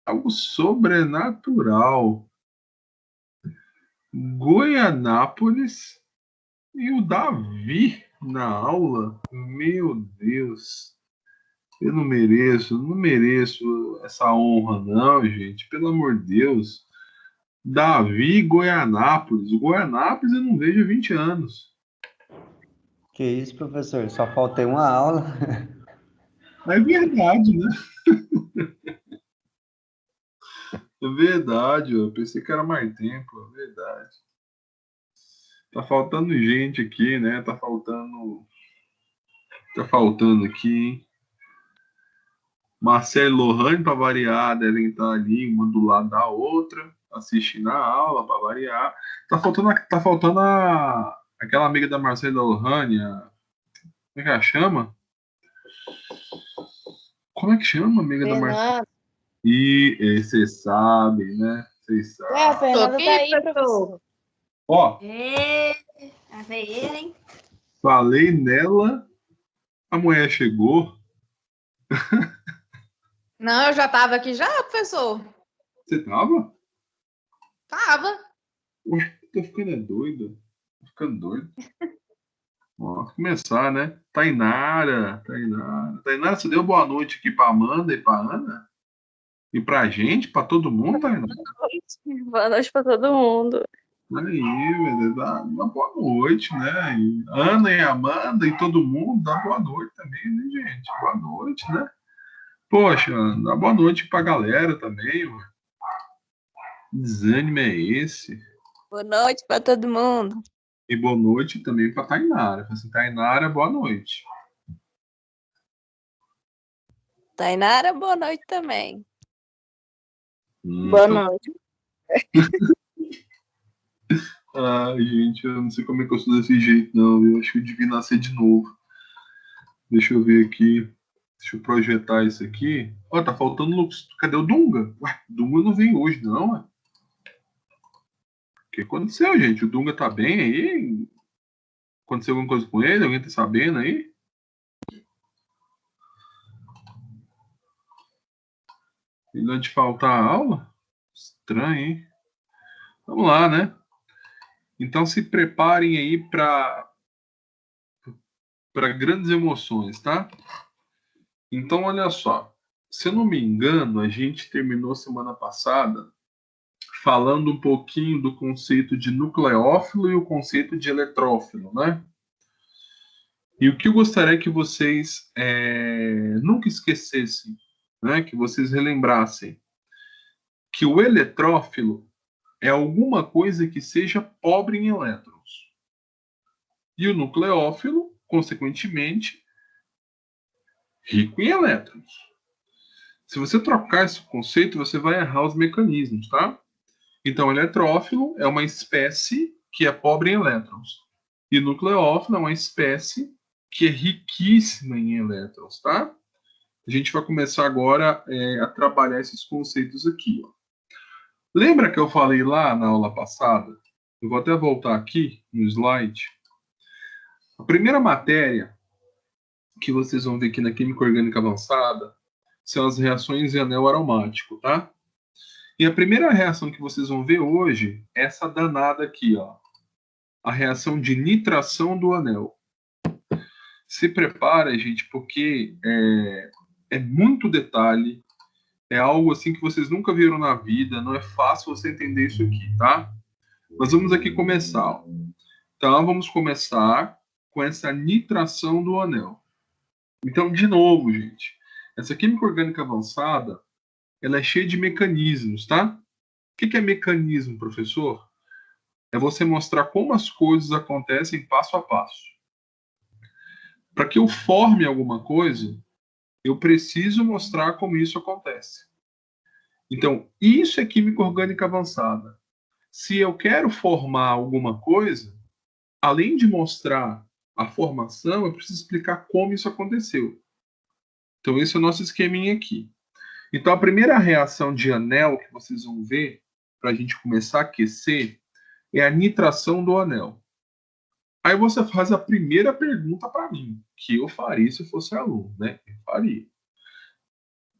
Algo sobrenatural. Goianápolis e o Davi na aula. Meu Deus. Eu não mereço essa honra, não, gente. Pelo amor de Deus. Davi Goianápolis. O Goianápolis eu não vejo há 20 anos. Que isso, professor? Só faltei uma aula. É verdade, né? É verdade, eu pensei que era mais tempo, é verdade. Tá faltando gente aqui, né? Tá faltando aqui, hein? Marcelo e Lohane, para variar, devem estar ali, uma do lado da outra, assistindo a aula, para variar. Aquela amiga da Marcela e da Lohane, como é que ela chama? Como é que chama, amiga da Marcela? Fernanda. E você sabe, né? Vocês Ué, a sabem. Fernanda tá aí, professor. Ó, Lá vem ele, hein? falei nela, a mulher chegou. Não, eu já tava aqui já, professor. Você tava? Tava. Ué, tô ficando doido. Tô ficando doido. Ó, começar, né? Tainara, você deu boa noite aqui pra Amanda e pra Ana? E pra gente, pra todo mundo, Tainara? Boa noite pra todo mundo. Aí, velho, dá uma boa noite, né? E Ana e Amanda e todo mundo, dá boa noite também, né, gente? Boa noite, né? Poxa, dá boa noite pra galera também, mano. Que desânimo é esse? Boa noite pra todo mundo. E boa noite também pra Tainara. Assim, Tainara, boa noite. Tainara, boa noite também. Boa noite. Ai, gente, eu não sei como é que eu sou desse jeito, não. Eu acho que eu devia nascer de novo. Deixa eu ver aqui. Deixa eu projetar isso aqui. Ó, tá faltando Lux. Cadê o Dunga? Ué, o Dunga não vem hoje, não, ué. O que aconteceu, gente? O Dunga tá bem aí? Aconteceu alguma coisa com ele? Alguém tá sabendo aí? Ele não de faltar a aula? Estranho, hein? Vamos lá, né? Então se preparem aí para grandes emoções, tá? Então, olha só. Se eu não me engano, a gente terminou semana passada falando um pouquinho do conceito de nucleófilo e o conceito de eletrófilo, né? E o que eu gostaria que vocês nunca esquecessem, né? Que vocês relembrassem que o eletrófilo é alguma coisa que seja pobre em elétrons. E o nucleófilo, consequentemente, rico em elétrons. Se você trocar esse conceito, você vai errar os mecanismos, tá? Então, eletrófilo é uma espécie que é pobre em elétrons. E nucleófilo é uma espécie que é riquíssima em elétrons, tá? A gente vai começar agora a trabalhar esses conceitos aqui. Ó. Lembra que eu falei lá na aula passada? Eu vou até voltar aqui no slide. A primeira matéria que vocês vão ver aqui na Química Orgânica Avançada são as reações em anel aromático, tá? E a primeira reação que vocês vão ver hoje é essa danada aqui, ó. A reação de nitração do anel. Se prepara, gente, porque é muito detalhe, é algo assim que vocês nunca viram na vida, não é fácil você entender isso aqui, tá? Mas vamos aqui começar. Ó. Então, vamos começar com essa nitração do anel. Então, de novo, gente, essa química orgânica avançada, ela é cheia de mecanismos, tá? O que é mecanismo, professor? É você mostrar como as coisas acontecem passo a passo. Para que eu forme alguma coisa, eu preciso mostrar como isso acontece. Então, isso é química orgânica avançada. Se eu quero formar alguma coisa, além de mostrar a formação, eu preciso explicar como isso aconteceu. Então, esse é o nosso esqueminha aqui. Então, a primeira reação de anel que vocês vão ver, para a gente começar a aquecer, é a nitração do anel. Aí você faz a primeira pergunta para mim, que eu faria se eu fosse aluno, né? Eu faria.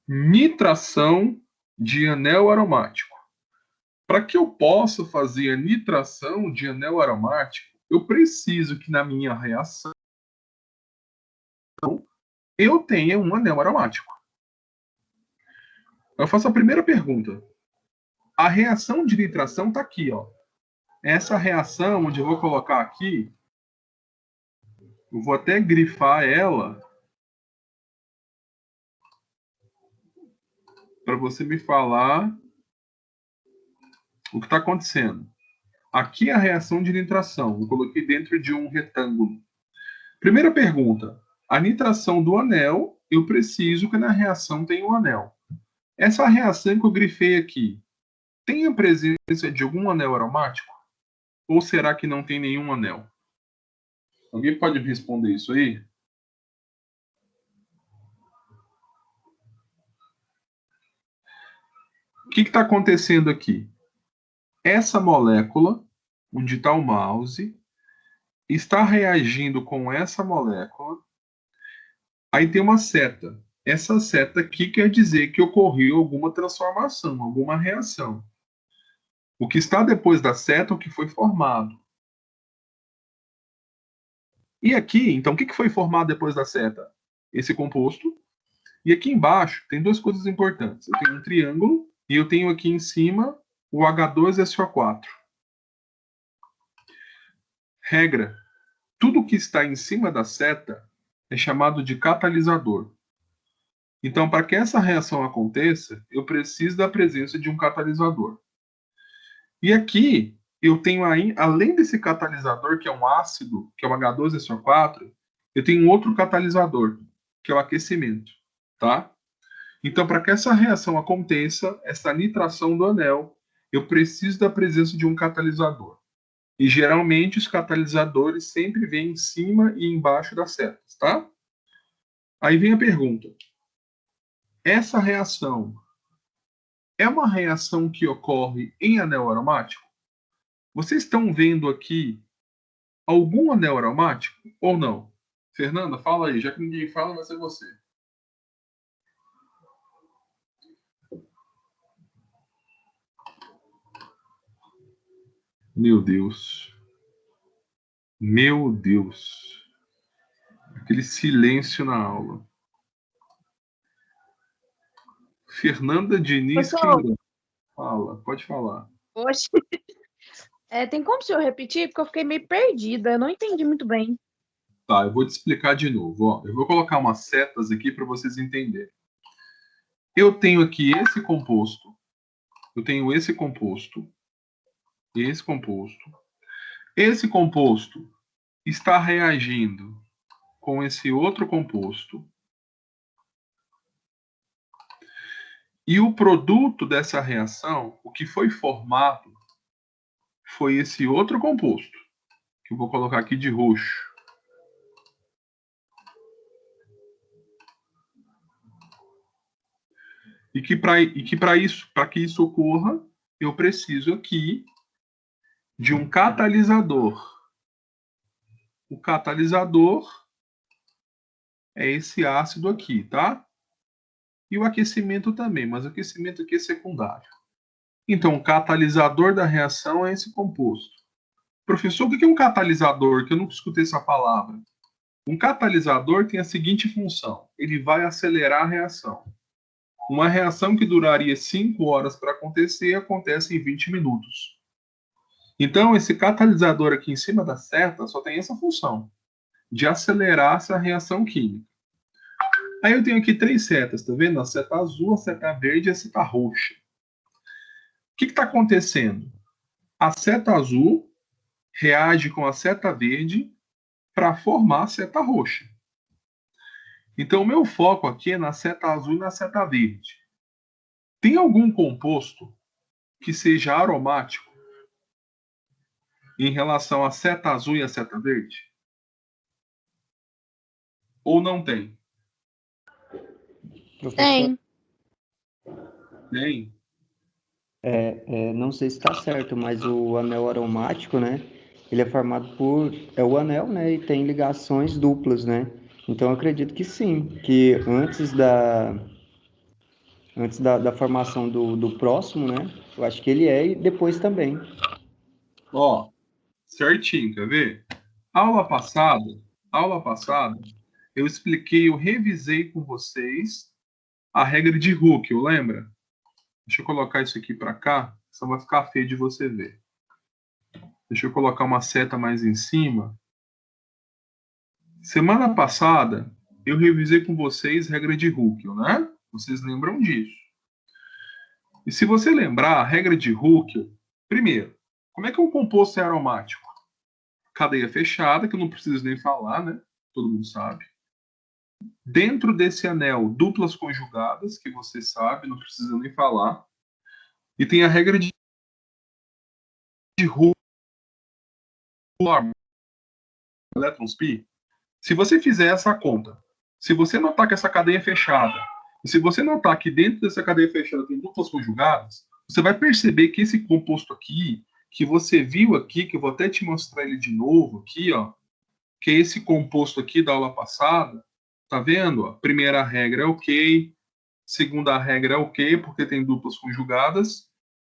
Nitração de anel aromático. Para que eu possa fazer a nitração de anel aromático, eu preciso que na minha reação eu tenha um anel aromático. Eu faço a primeira pergunta. A reação de nitração está aqui, ó. Essa reação, onde eu vou colocar aqui, eu vou até grifar ela para você me falar o que está acontecendo. Aqui é a reação de nitração. Eu coloquei dentro de um retângulo. Primeira pergunta. A nitração do anel, eu preciso que na reação tenha um anel. Essa reação que eu grifei aqui, tem a presença de algum anel aromático? Ou será que não tem nenhum anel? Alguém pode me responder isso aí? O que está acontecendo aqui? Essa molécula, onde está o mouse, está reagindo com essa molécula. Aí tem uma seta. Essa seta aqui quer dizer que ocorreu alguma transformação, alguma reação. O que está depois da seta é o que foi formado. E aqui, então, o que foi formado depois da seta? Esse composto. E aqui embaixo tem duas coisas importantes. Eu tenho um triângulo e eu tenho aqui em cima o H2SO4. Regra. Tudo que está em cima da seta é chamado de catalisador. Então, para que essa reação aconteça, eu preciso da presença de um catalisador. E aqui, eu tenho aí, além desse catalisador, que é um ácido, que é o H2SO4, eu tenho um outro catalisador, que é o aquecimento. Tá? Então, para que essa reação aconteça, essa nitração do anel, eu preciso da presença de um catalisador. E geralmente os catalisadores sempre vêm em cima e embaixo das setas, tá? Aí vem a pergunta. Essa reação é uma reação que ocorre em anel aromático? Vocês estão vendo aqui algum anel aromático ou não? Fernanda, fala aí, já que ninguém fala, vai ser você. Meu Deus. Meu Deus. Aquele silêncio na aula. Fernanda Diniz Queirão. Fala, pode falar. Oxe. Tem como o senhor repetir? Porque eu fiquei meio perdida. Eu não entendi muito bem. Tá, eu vou te explicar de novo. Ó. Eu vou colocar umas setas aqui para vocês entenderem. Eu tenho aqui esse composto. Eu tenho esse composto. Esse composto. Esse composto está reagindo com esse outro composto. E o produto dessa reação, o que foi formado, foi esse outro composto, que eu vou colocar aqui de roxo. E que para que isso ocorra, eu preciso aqui de um catalisador. O catalisador é esse ácido aqui, tá? E o aquecimento também, mas o aquecimento aqui é secundário. Então, o catalisador da reação é esse composto. Professor, o que é um catalisador? Que eu nunca escutei essa palavra. Um catalisador tem a seguinte função. Ele vai acelerar a reação. Uma reação que duraria 5 horas para acontecer, acontece em 20 minutos. Então, esse catalisador aqui em cima da seta só tem essa função, de acelerar essa reação química. Aí eu tenho aqui 3 setas, tá vendo? A seta azul, a seta verde e a seta roxa. O que está acontecendo? A seta azul reage com a seta verde para formar a seta roxa. Então, o meu foco aqui é na seta azul e na seta verde. Tem algum composto que seja aromático em relação à seta azul e à seta verde? Ou não tem? Tem. Tem? Não sei se está certo, mas o anel aromático, né? Ele é formado por... É o anel, né? E tem ligações duplas, né? Então, eu acredito que sim. Que antes da formação do próximo, né? Eu acho que ele é, e depois também. Ó, certinho, quer ver? Aula passada, eu expliquei, eu revisei com vocês a regra de Hooke, lembra? Deixa eu colocar isso aqui para cá, senão vai ficar feio de você ver. Deixa eu colocar uma seta mais em cima. Semana passada, eu revisei com vocês a regra de Hooke, né? Vocês lembram disso? E se você lembrar, a regra de Hooke, primeiro, como é que um composto é aromático? Cadeia fechada, que eu não preciso nem falar, né? Todo mundo sabe. Dentro desse anel, duplas conjugadas, que você sabe, não precisa nem falar. E tem a regra de Hooke, elétrons pi. Se você fizer essa conta, se você notar que essa cadeia é fechada, e se você notar que dentro dessa cadeia fechada tem duplas conjugadas, você vai perceber que esse composto aqui, que você viu aqui, que eu vou até te mostrar ele de novo aqui, ó, que é esse composto aqui da aula passada, tá vendo? A primeira regra é ok, segunda regra é ok, porque tem duplas conjugadas,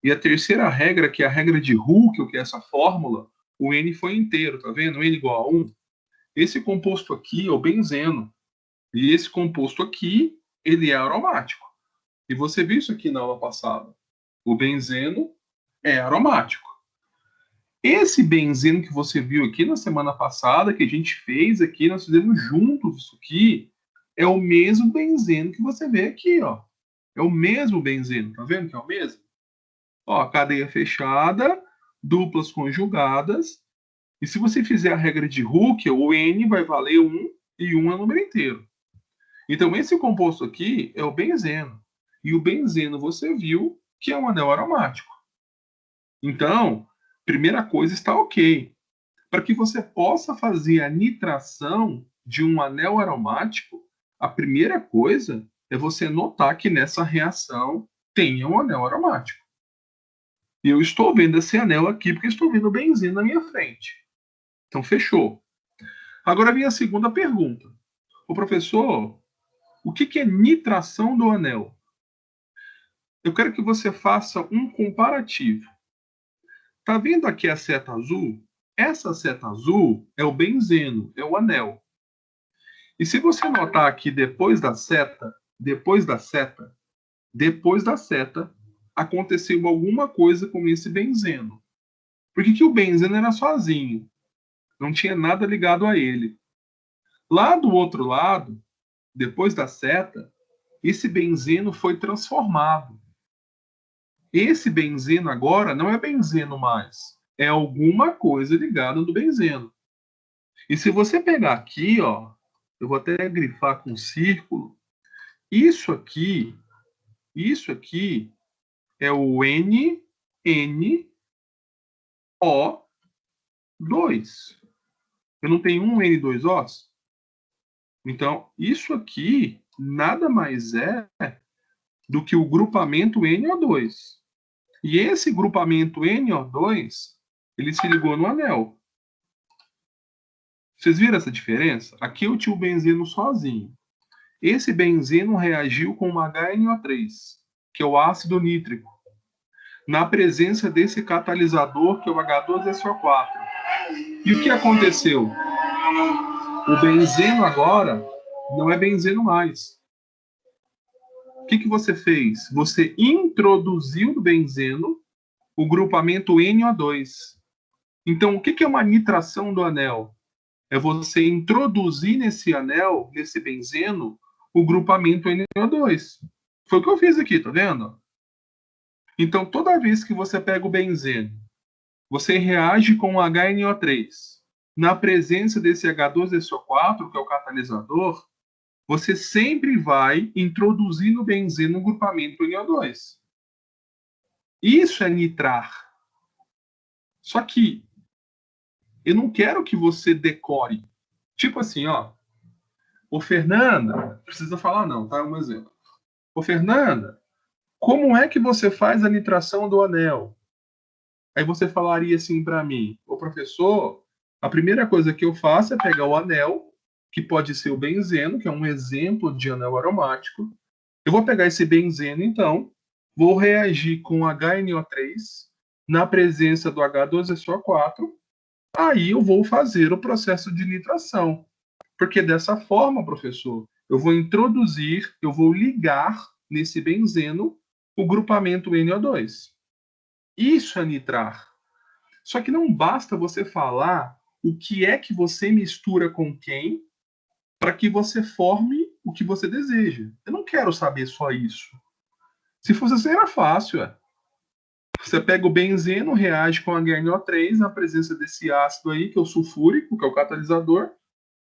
e a terceira regra, que é a regra de Hooke, que é essa fórmula, o N foi inteiro, tá vendo? N igual a 1. Esse composto aqui é o benzeno. E esse composto aqui, ele é aromático. E você viu isso aqui na aula passada. O benzeno é aromático. Esse benzeno que você viu aqui na semana passada, que a gente fez aqui, nós fizemos juntos isso aqui, é o mesmo benzeno que você vê aqui, ó. É o mesmo benzeno, tá vendo que é o mesmo? Ó, cadeia fechada, duplas conjugadas. E se você fizer a regra de Hooke, o N vai valer 1 e 1 é o número inteiro. Então, esse composto aqui é o benzeno. E o benzeno você viu que é um anel aromático. Então, primeira coisa está ok. Para que você possa fazer a nitração de um anel aromático, a primeira coisa é você notar que nessa reação tem um anel aromático. E eu estou vendo esse anel aqui porque estou vendo o benzeno na minha frente. Então, fechou. Agora vem a segunda pergunta. O professor, o que é nitração do anel? Eu quero que você faça um comparativo. Tá vendo aqui a seta azul? Essa seta azul é o benzeno, é o anel. E se você notar aqui depois da seta, aconteceu alguma coisa com esse benzeno. Por que o benzeno era sozinho? Não tinha nada ligado a ele. Lá do outro lado, depois da seta, esse benzeno foi transformado. Esse benzeno agora não é benzeno mais. É alguma coisa ligada no benzeno. E se você pegar aqui, ó, eu vou até grifar com um círculo. Isso aqui é o NNO2. Eu não tenho um N2O? Então, isso aqui nada mais é do que o grupamento NO2. E esse grupamento NO2, ele se ligou no anel. Vocês viram essa diferença? Aqui eu tinha o benzeno sozinho. Esse benzeno reagiu com uma HNO3, que é o ácido nítrico, na presença desse catalisador, que é o H2SO4. E o que aconteceu? O benzeno agora não é benzeno mais. O que você fez? Você introduziu no benzeno o grupamento NO2. Então, o que é uma nitração do anel? É você introduzir nesse anel, nesse benzeno, o grupamento NO2. Foi o que eu fiz aqui, tá vendo? Então, toda vez que você pega o benzeno, você reage com o HNO3. Na presença desse H2SO4, que é o catalisador, você sempre vai introduzir no benzeno o grupamento NO2. Isso é nitrar. Só que eu não quero que você decore. Tipo assim, ó. Ô, Fernanda, não precisa falar não, tá? Um exemplo. Ô, Fernanda, como é que você faz a nitração do anel? Aí você falaria assim para mim, ô professor, a primeira coisa que eu faço é pegar o anel, que pode ser o benzeno, que é um exemplo de anel aromático, Eu vou pegar esse benzeno, então, vou reagir com HNO3 na presença do H12SO4, aí eu vou fazer o processo de nitração. Porque dessa forma, professor, eu vou introduzir, eu vou ligar nesse benzeno o grupamento NO2. Isso é nitrar. Só que não basta você falar o que é que você mistura com quem para que você forme o que você deseja. Eu não quero saber só isso. Se fosse assim, era fácil. Você pega o benzeno, reage com HNO3 na presença desse ácido aí, que é o sulfúrico, que é o catalisador.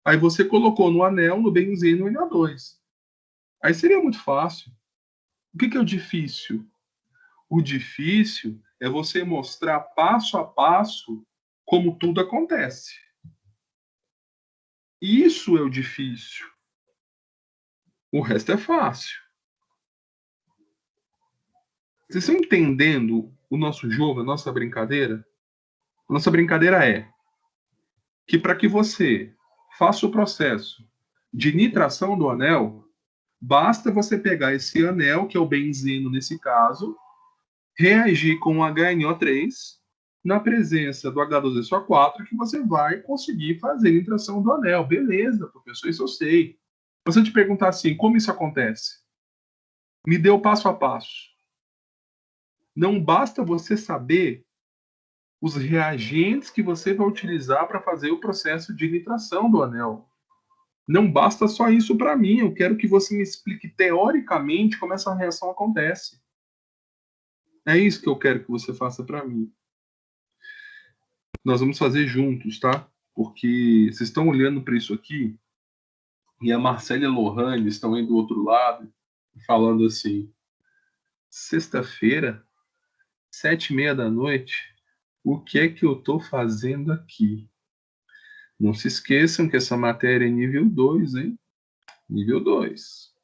Aí você colocou no anel, no benzeno, o NO2. Aí seria muito fácil. O que é o difícil? O difícil é você mostrar passo a passo como tudo acontece. Isso é o difícil. O resto é fácil. Vocês estão entendendo o nosso jogo, a nossa brincadeira? A nossa brincadeira é que para que você faça o processo de nitração do anel, basta você pegar esse anel, que é o benzeno nesse caso, reagir com o HNO3 na presença do H12SO4, que você vai conseguir fazer nitração do anel. Beleza, professor, isso eu sei. Se eu te perguntar assim, como isso acontece? Me dê o passo a passo. Não basta você saber os reagentes que você vai utilizar para fazer o processo de nitração do anel. Não basta só isso para mim. Eu quero que você me explique teoricamente como essa reação acontece. É isso que eu quero que você faça para mim. Nós vamos fazer juntos, tá? Porque vocês estão olhando para isso aqui e a Marcela e a Lohane estão aí do outro lado falando assim: sexta-feira, 7h30 da noite, o que é que eu estou fazendo aqui? Não se esqueçam que essa matéria é nível 2, hein? Nível 2.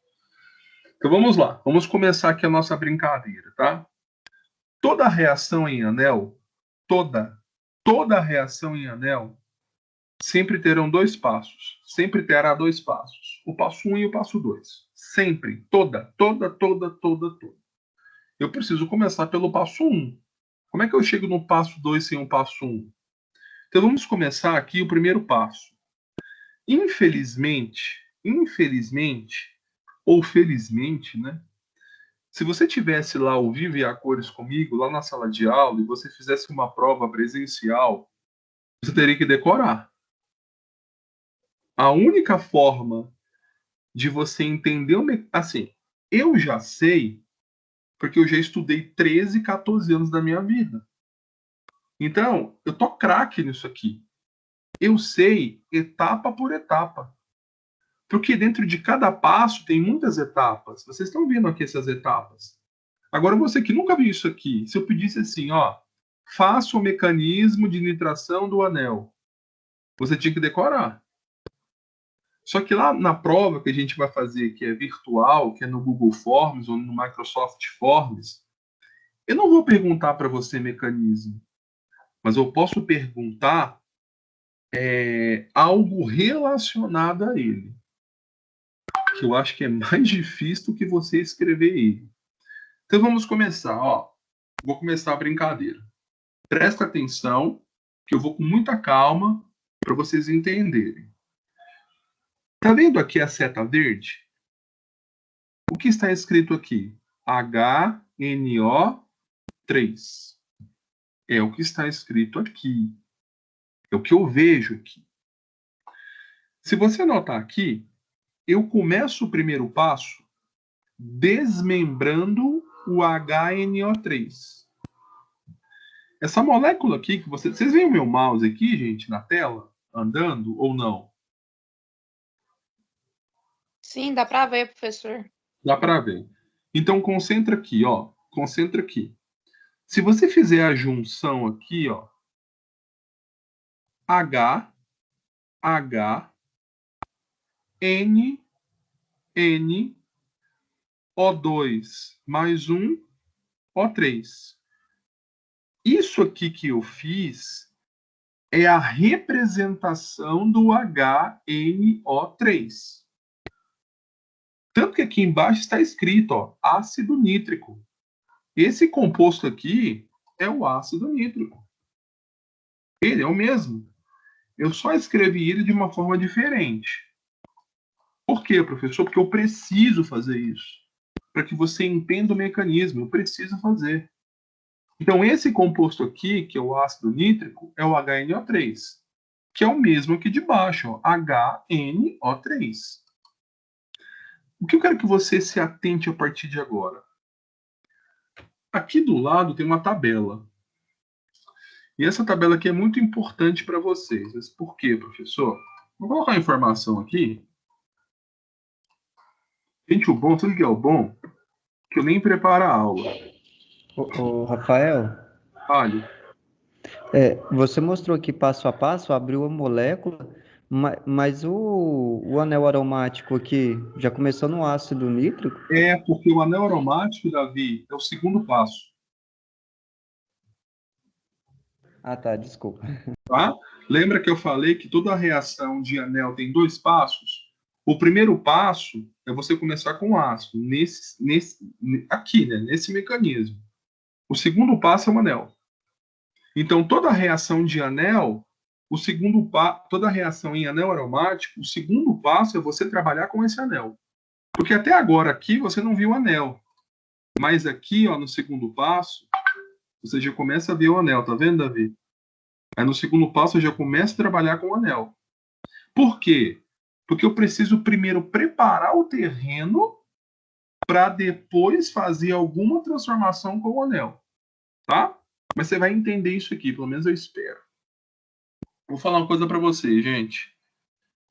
Então vamos lá, vamos começar aqui a nossa brincadeira, tá? Toda reação em anel, toda reação em anel, sempre terão dois passos. Sempre terá dois passos. O passo 1 e o passo 2. Sempre. Toda. Eu preciso começar pelo passo 1. Como é que eu chego no passo 2 sem o passo 1? Então vamos começar aqui o primeiro passo. Infelizmente, ou felizmente, né? Se você tivesse lá ao vivo e a cores comigo, lá na sala de aula, e você fizesse uma prova presencial, você teria que decorar. A única forma de você entender assim, eu já sei, porque eu já estudei 13, 14 anos da minha vida. Então, eu tô craque nisso aqui. Eu sei etapa por etapa. Porque dentro de cada passo tem muitas etapas. Vocês estão vendo aqui essas etapas. Agora, você que nunca viu isso aqui, se eu pedisse assim, ó, faça o mecanismo de nitração do anel, você tinha que decorar. Só que lá na prova que a gente vai fazer, que é virtual, que é no Google Forms ou no Microsoft Forms, eu não vou perguntar para você mecanismo, mas eu posso perguntar algo relacionado a ele, que eu acho que é mais difícil do que você escrever ele. Então vamos começar, ó. Vou começar a brincadeira. Presta atenção, que eu vou com muita calma para vocês entenderem. Tá vendo aqui a seta verde? O que está escrito aqui? HNO3. É o que está escrito aqui. É o que eu vejo aqui. Se você notar aqui, eu começo o primeiro passo desmembrando o HNO3. Essa molécula aqui que vocês veem o meu mouse aqui, gente, na tela, andando ou não? Sim, dá para ver, professor. Dá para ver. Então concentra aqui, ó. Concentra aqui. Se você fizer a junção aqui, ó, H, N, O2 mais 1, O3. Isso aqui que eu fiz é a representação do HNO3. Tanto que aqui embaixo está escrito, ó, ácido nítrico. Esse composto aqui é o ácido nítrico. Ele é o mesmo. Eu só escrevi ele de uma forma diferente. Por quê, professor? Porque eu preciso fazer isso. Para que você entenda o mecanismo, eu preciso fazer. Então, esse composto aqui, que é o ácido nítrico, é o HNO3, que é o mesmo aqui de baixo, ó, HNO3. O que eu quero que você se atente a partir de agora? Aqui do lado tem uma tabela. E essa tabela aqui é muito importante para vocês. Mas por quê, professor? Vou colocar uma informação aqui. Gente, o bom, sabe o que é o bom? Que eu nem preparo a aula. Ô, Rafael, Fale. você mostrou aqui passo a passo, abriu a molécula, mas o anel aromático aqui já começou no ácido nítrico? É porque o anel aromático, Davi, é o segundo passo. Ah, tá, desculpa. Tá? Lembra que eu falei que toda reação de anel tem 2 passos? O primeiro passo é você começar com ácido, aqui, né, nesse mecanismo. O segundo passo é o anel. Então, toda reação de anel, toda reação em anel aromático, o segundo passo é você trabalhar com esse anel. Porque até agora aqui você não viu o anel. Mas aqui, ó, no segundo passo, você já começa a ver o anel, tá vendo, Davi? Aí no segundo passo eu já começo a trabalhar com o anel. Por quê? Porque eu preciso primeiro preparar o terreno para depois fazer alguma transformação com o anel. Tá? Mas você vai entender isso aqui, pelo menos eu espero. Vou falar uma coisa para você, gente.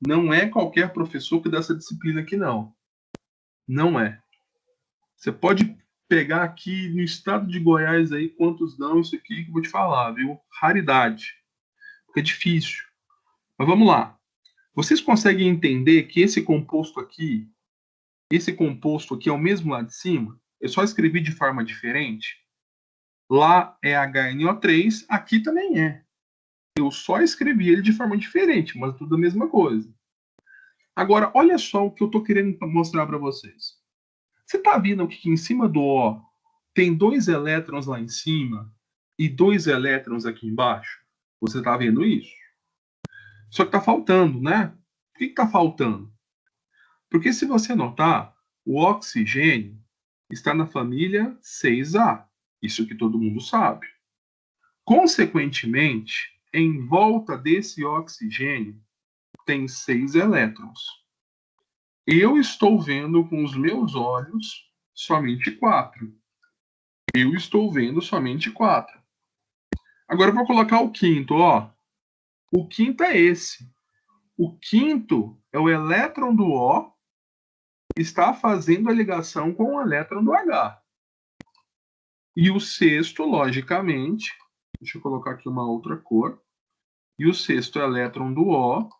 Não é qualquer professor que dá essa disciplina aqui, não. Não é. Você pode pegar aqui no estado de Goiás aí quantos dão isso aqui que eu vou te falar, viu? Raridade. Porque é difícil. Mas vamos lá. Vocês conseguem entender que esse composto aqui é o mesmo lá de cima? Eu só escrevi de forma diferente. Lá é HNO3, aqui também é. Eu só escrevi ele de forma diferente, mas tudo a mesma coisa. Agora, olha só o que eu estou querendo mostrar para vocês. Você está vendo que aqui em cima do O tem 2 elétrons lá em cima e 2 elétrons aqui embaixo? Você está vendo isso? Só que está faltando, né? Por que está faltando? Porque se você notar, o oxigênio está na família 6A. Isso que todo mundo sabe. Consequentemente, em volta desse oxigênio tem 6 elétrons. Eu estou vendo com os meus olhos somente 4. Eu estou vendo somente 4. Agora eu vou colocar o quinto, ó. O quinto é esse. O quinto é o elétron do O está fazendo a ligação com o elétron do H. E o sexto, logicamente, deixa eu colocar aqui uma outra cor. E o sexto elétron do O, vou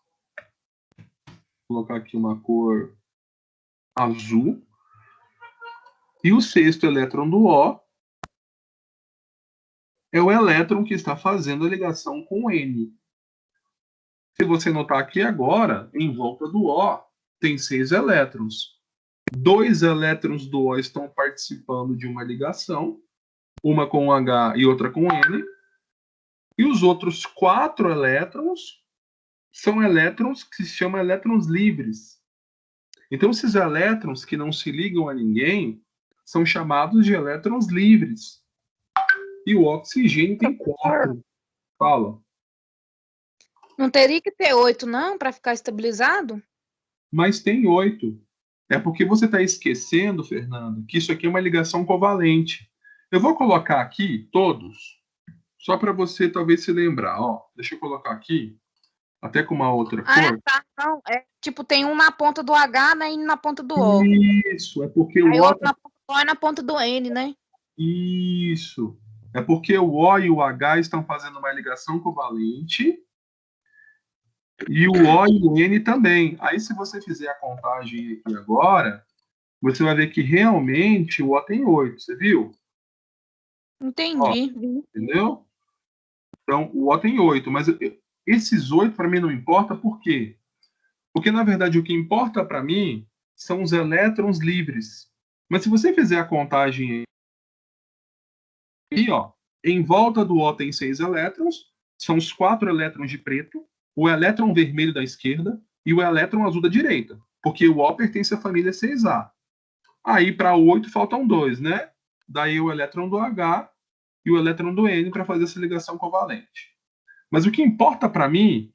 colocar aqui uma cor azul. E o sexto elétron do O é o elétron que está fazendo a ligação com o N. Se você notar aqui agora, em volta do O, tem 6 elétrons. 2 elétrons do O estão participando de uma ligação, uma com H e outra com N. E os outros 4 elétrons são elétrons que se chamam elétrons livres. Então, esses elétrons que não se ligam a ninguém são chamados de elétrons livres. E o oxigênio tem 4. Fala. Não teria que ter 8, não, para ficar estabilizado? Mas tem 8. É porque você está esquecendo, Fernando, que isso aqui é uma ligação covalente. Eu vou colocar aqui todos, só para você talvez se lembrar. Ó, deixa eu colocar aqui, até com uma outra cor. Tá. Não, tipo, tem um na ponta do H, né, e na ponta do O. Isso, é porque Aí o O... outro na ponta do O e na ponta do N, né? Isso. É porque o O e o H estão fazendo uma ligação covalente e o O e o N também. Aí, se você fizer a contagem aqui agora, você vai ver que realmente o O tem 8, você viu? Entendi. Ó, entendeu? Então, o O tem 8, mas esses 8 para mim não importa, por quê? Porque, na verdade, o que importa para mim são os elétrons livres. Mas se você fizer a contagem aí, ó, em volta do O tem 6 elétrons, são os 4 elétrons de preto, o elétron vermelho da esquerda e o elétron azul da direita, porque o O pertence à família 6A. Aí para 8 faltam 2, né? Daí o elétron do H e o elétron do N para fazer essa ligação covalente. Mas o que importa para mim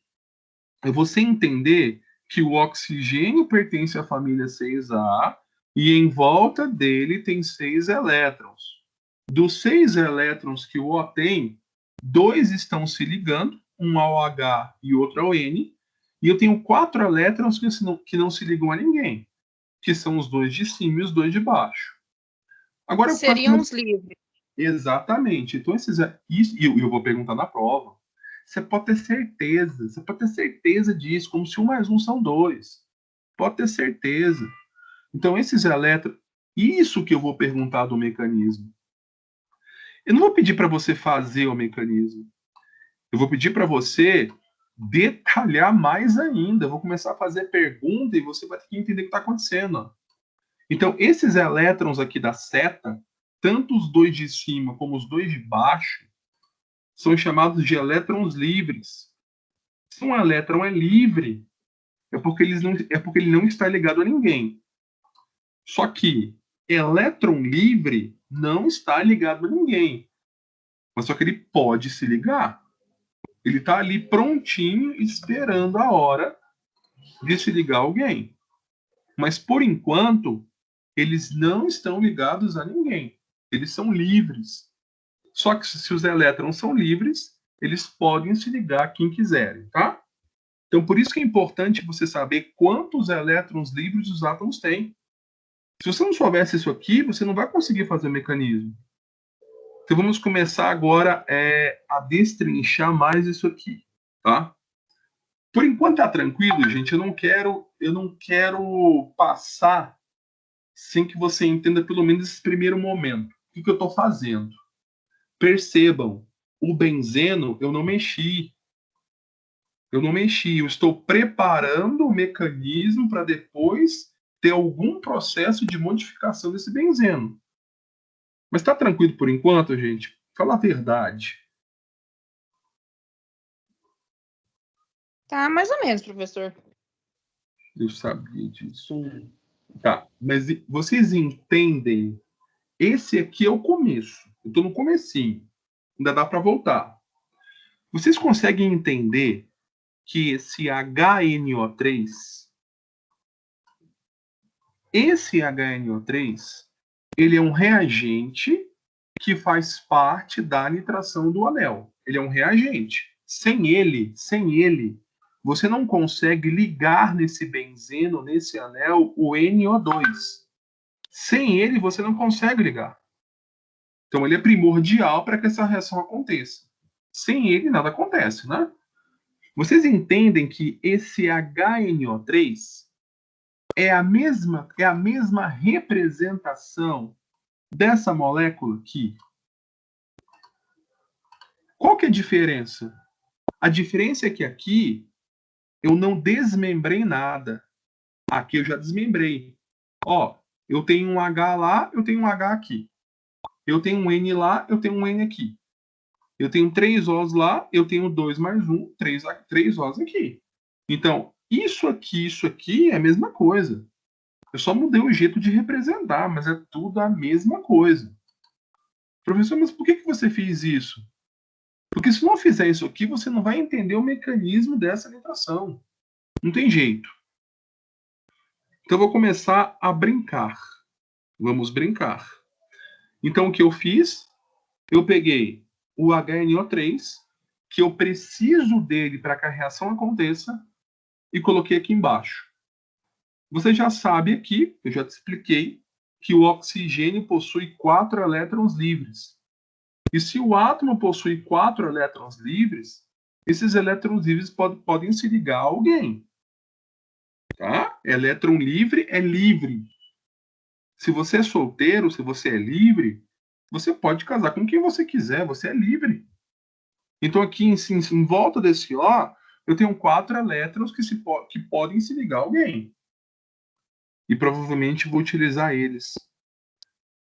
é você entender que o oxigênio pertence à família 6A e em volta dele tem 6 elétrons. Dos 6 elétrons que o O tem, 2 estão se ligando, um ao H e outro ao N, e eu tenho 4 elétrons que não se ligam a ninguém, que são os 2 de cima e os 2 de baixo. Agora, Seriam os livres. Exatamente. Então, isso, e eu vou perguntar na prova. Você pode ter certeza disso, como se 1 mais 1 são 2. Pode ter certeza. Então, esses elétrons, isso que eu vou perguntar do mecanismo. Eu não vou pedir para você fazer o mecanismo. Eu vou pedir para você detalhar mais ainda. Eu vou começar a fazer pergunta e você vai ter que entender o que está acontecendo. Então, esses elétrons aqui da seta, tanto os 2 de cima como os 2 de baixo, são chamados de elétrons livres. Se um elétron é livre, é porque ele não está ligado a ninguém. Só que elétron livre não está ligado a ninguém. Mas só que ele pode se ligar. Ele está ali prontinho, esperando a hora de se ligar a alguém. Mas, por enquanto, eles não estão ligados a ninguém. Eles são livres. Só que se os elétrons são livres, eles podem se ligar a quem quiserem, tá? Então, por isso que é importante você saber quantos elétrons livres os átomos têm. Se você não soubesse isso aqui, você não vai conseguir fazer o mecanismo. Então, vamos começar agora a destrinchar mais isso aqui, tá? Por enquanto tá tranquilo, gente. Eu não quero passar sem que você entenda pelo menos esse primeiro momento. O que eu estou fazendo? Percebam, o benzeno eu não mexi. Eu estou preparando o mecanismo para depois ter algum processo de modificação desse benzeno. Mas está tranquilo por enquanto, gente? Fala a verdade. Tá, mais ou menos, professor. Eu sabia disso. Tá, mas vocês entendem? Esse aqui é o começo. Eu estou no comecinho. Ainda dá para voltar. Vocês conseguem entender que esse HNO3, ele é um reagente que faz parte da nitração do anel. Ele é um reagente. Sem ele, você não consegue ligar nesse benzeno, nesse anel, o NO2. Sem ele, você não consegue ligar. Então, ele é primordial para que essa reação aconteça. Sem ele, nada acontece, né? Vocês entendem que esse HNO3 é a mesma representação dessa molécula aqui? Qual que é a diferença? A diferença é que aqui eu não desmembrei nada. Aqui eu já desmembrei. Ó, eu tenho um H lá, eu tenho um H aqui. Eu tenho um N lá, eu tenho um N aqui. Eu tenho 3 Os lá, eu tenho 2 mais 1, 3 Os aqui. Então, isso aqui é a mesma coisa. Eu só mudei o jeito de representar, mas é tudo a mesma coisa. Professor, mas por que você fez isso? Porque se não fizer isso aqui, você não vai entender o mecanismo dessa nitração. Não tem jeito. Então, eu vou começar a brincar. Vamos brincar. Então, o que eu fiz? Eu peguei o HNO3, que eu preciso dele para que a reação aconteça, e coloquei aqui embaixo. Você já sabe aqui, eu já te expliquei, que o oxigênio possui 4 elétrons livres. E se o átomo possui 4 elétrons livres, esses elétrons livres podem se ligar a alguém. Tá? Elétron livre é livre. Se você é solteiro, se você é livre, você pode casar com quem você quiser, você é livre. Então aqui em volta desse O, eu tenho 4 elétrons que podem se ligar a alguém. e provavelmente vou utilizar eles.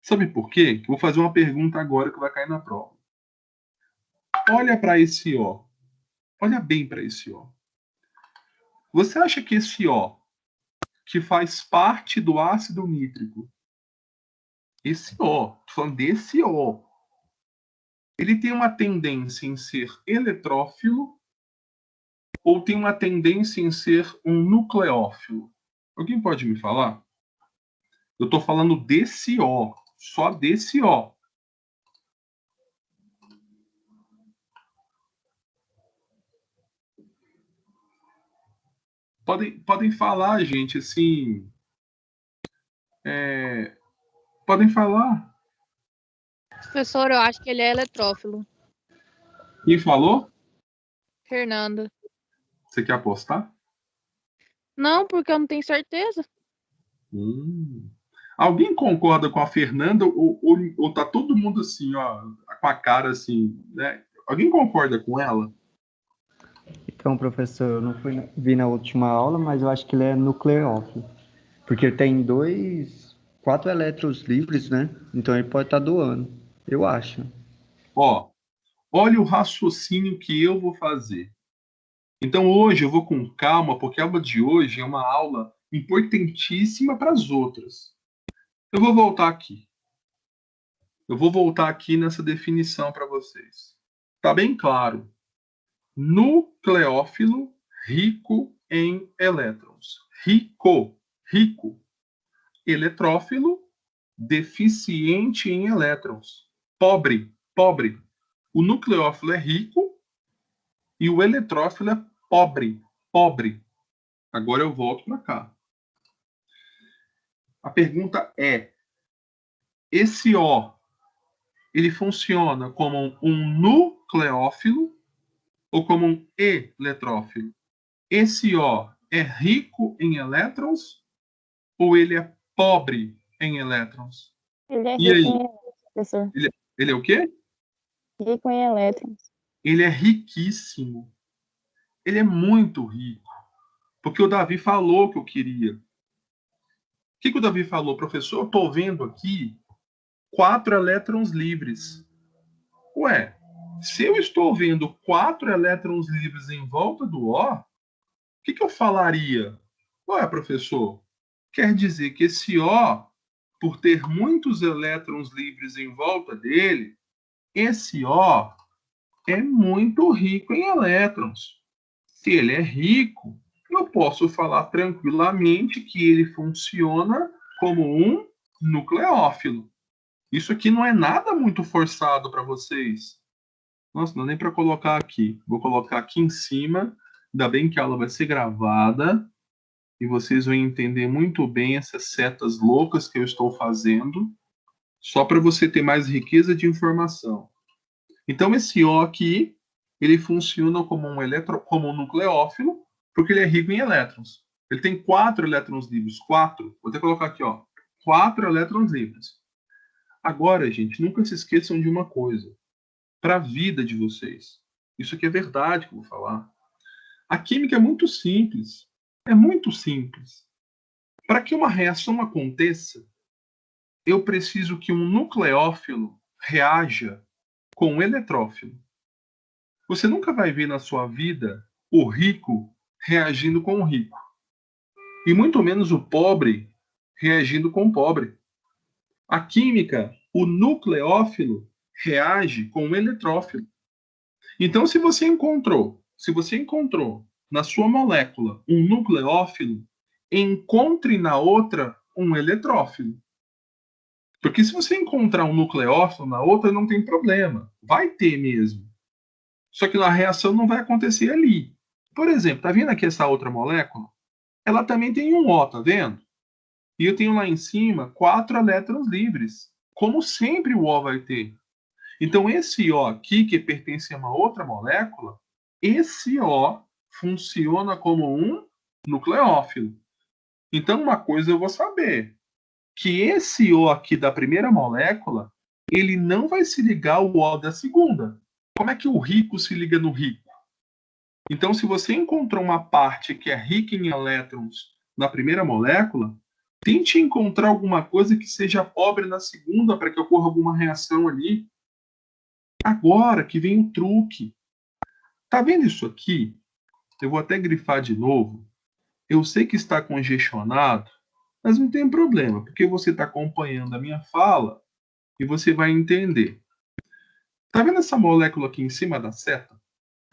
Sabe por quê? Eu vou fazer uma pergunta agora que vai cair na prova. Olha para esse O. Olha bem para esse O. Você acha que esse O, que faz parte do ácido nítrico, esse O, estou falando desse O, ele tem uma tendência em ser eletrófilo ou tem uma tendência em ser um nucleófilo? Alguém pode me falar? Eu estou falando desse O, só desse O. Podem falar, gente, assim. Podem falar. Professor, eu acho que ele é eletrófilo. Quem falou? Fernanda. Você quer apostar? Não, porque eu não tenho certeza. Alguém concorda com a Fernanda ou tá todo mundo assim, ó, com a cara assim, né? Alguém concorda com ela? Então, professor, eu não vi na última aula, mas eu acho que ele é nucleófilo. Porque ele tem 4 elétrons livres, né? Então ele pode estar doando. Eu acho. Ó, olha o raciocínio que eu vou fazer. Então hoje eu vou com calma, porque a aula de hoje é uma aula importantíssima para as outras. Eu vou voltar aqui. Eu vou voltar aqui nessa definição para vocês. Tá bem claro. Nucleófilo rico em elétrons. Rico. Eletrófilo, deficiente em elétrons. Pobre. O nucleófilo é rico e o eletrófilo é pobre. Agora eu volto para cá. A pergunta é: esse O, ele funciona como um nucleófilo ou como um eletrófilo? Esse O é rico em elétrons ou ele é pobre em elétrons? Ele é E rico aí? em elétrons, professor. Ele é o quê? Rico em elétrons. Ele é riquíssimo. Ele é muito rico. Porque o Davi falou que eu queria. O que o Davi falou? Professor, eu estou vendo aqui 4 elétrons livres. Ué, se eu estou vendo 4 elétrons livres em volta do O, o que eu falaria? Ué, professor, quer dizer que esse O, por ter muitos elétrons livres em volta dele, esse O é muito rico em elétrons. Se ele é rico, eu posso falar tranquilamente que ele funciona como um nucleófilo. Isso aqui não é nada muito forçado para vocês. Nossa, não dá nem para colocar aqui. Vou colocar aqui em cima. Ainda bem que a aula vai ser gravada e vocês vão entender muito bem essas setas loucas que eu estou fazendo, só para você ter mais riqueza de informação. Então, esse O aqui, ele funciona como um nucleófilo, porque ele é rico em elétrons. Ele tem 4 elétrons livres. 4. Vou até colocar aqui, ó. 4 elétrons livres. Agora, gente, nunca se esqueçam de uma coisa. Para a vida de vocês. Isso aqui é verdade que eu vou falar. A química é muito simples. É muito simples. Para que uma reação aconteça, eu preciso que um nucleófilo reaja com um eletrófilo. Você nunca vai ver na sua vida o rico reagindo com o rico. E muito menos o pobre reagindo com o pobre. A química, o nucleófilo reage com o eletrófilo. Então, se você encontrou na sua molécula um nucleófilo, encontre na outra um eletrófilo. Porque se você encontrar um nucleófilo na outra, não tem problema. Vai ter mesmo. Só que a reação não vai acontecer ali. Por exemplo, tá vendo aqui essa outra molécula? Ela também tem um O, tá vendo? E eu tenho lá em cima 4 elétrons livres. Como sempre o O vai ter. Então esse O aqui, que pertence a uma outra molécula, esse O funciona como um nucleófilo. Então uma coisa eu vou saber, que esse O aqui da primeira molécula, ele não vai se ligar ao O da segunda. Como é que o rico se liga no rico? Então, se você encontrou uma parte que é rica em elétrons na primeira molécula, Tente encontrar alguma coisa que seja pobre na segunda para que ocorra alguma reação ali. Agora que vem o truque. Tá vendo isso aqui? Eu vou até grifar de novo. Eu sei que está congestionado, mas não tem problema, porque você está acompanhando a minha fala e você vai entender. Tá vendo essa molécula aqui em cima da seta?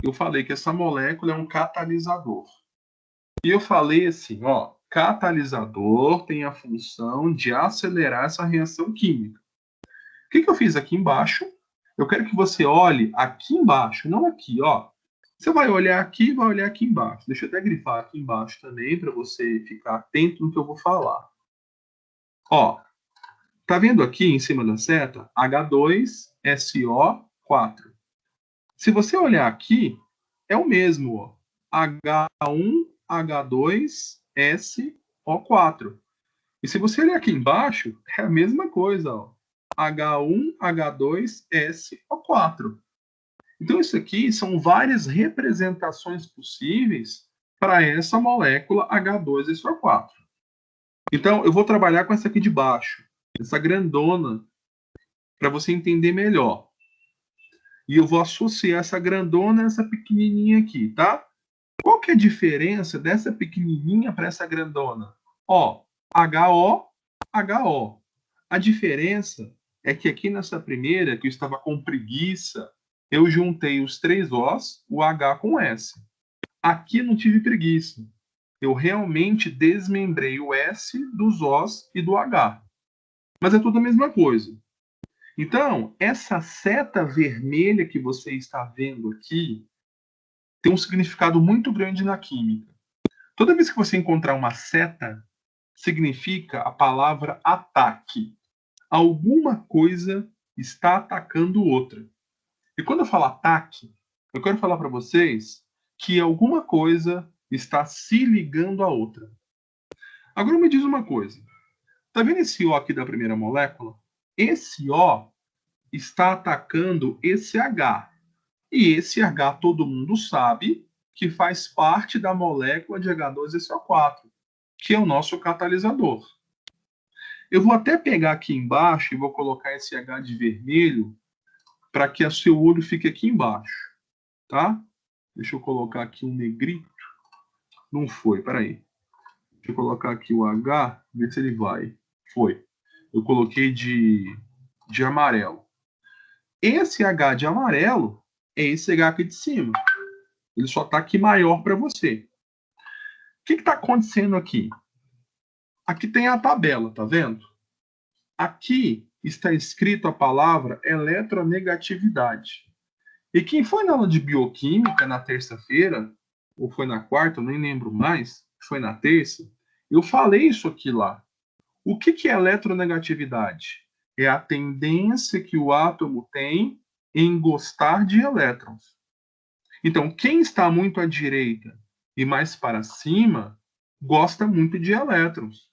Eu falei que essa molécula é um catalisador. E eu falei assim, ó, catalisador tem a função de acelerar essa reação química. O que eu fiz aqui embaixo? Eu quero que você olhe aqui embaixo, não aqui, ó. Você vai olhar aqui e vai olhar aqui embaixo. Deixa eu até grifar aqui embaixo também, para você ficar atento no que eu vou falar. Ó, tá vendo aqui em cima da seta? H2SO4. Se você olhar aqui, é o mesmo, ó. H1H2SO4. E se você olhar aqui embaixo, é a mesma coisa, ó. H1H2SO4. Então, isso aqui são várias representações possíveis para essa molécula H2SO4. Então, eu vou trabalhar com essa aqui de baixo, essa grandona, para você entender melhor. E eu vou associar essa grandona a essa pequenininha aqui, tá? Qual que é a diferença dessa pequenininha para essa grandona? Ó, HO, HO. A diferença é que aqui nessa primeira, que eu estava com preguiça, eu juntei os 3 Os, o H com o S. Aqui não tive preguiça. Eu realmente desmembrei o S dos Os e do H. Mas é tudo a mesma coisa. Então, essa seta vermelha que você está vendo aqui tem um significado muito grande na química. Toda vez que você encontrar uma seta, significa a palavra ataque. Alguma coisa está atacando outra. E quando eu falo ataque, eu quero falar para vocês que alguma coisa está se ligando à outra. Agora me diz uma coisa. Tá vendo esse O aqui da primeira molécula? Esse O está atacando esse H. E esse H todo mundo sabe que faz parte da molécula de H2SO4, que é o nosso catalisador. Eu vou até pegar aqui embaixo e vou colocar esse H de vermelho para que o seu olho fique aqui embaixo, tá? Deixa eu colocar aqui um negrito. Não foi, peraí. Deixa eu colocar aqui o H, ver se ele vai. Foi. Eu coloquei de amarelo. Esse H de amarelo é esse H aqui de cima. Ele só está aqui maior para você. O que está acontecendo aqui? Aqui tem a tabela, tá vendo? Aqui está escrito a palavra eletronegatividade. E quem foi na aula de bioquímica na terça-feira, ou foi na quarta, eu nem lembro mais, foi na terça, eu falei isso aqui lá. O que é eletronegatividade? É a tendência que o átomo tem em gostar de elétrons. Então, quem está muito à direita e mais para cima, gosta muito de elétrons.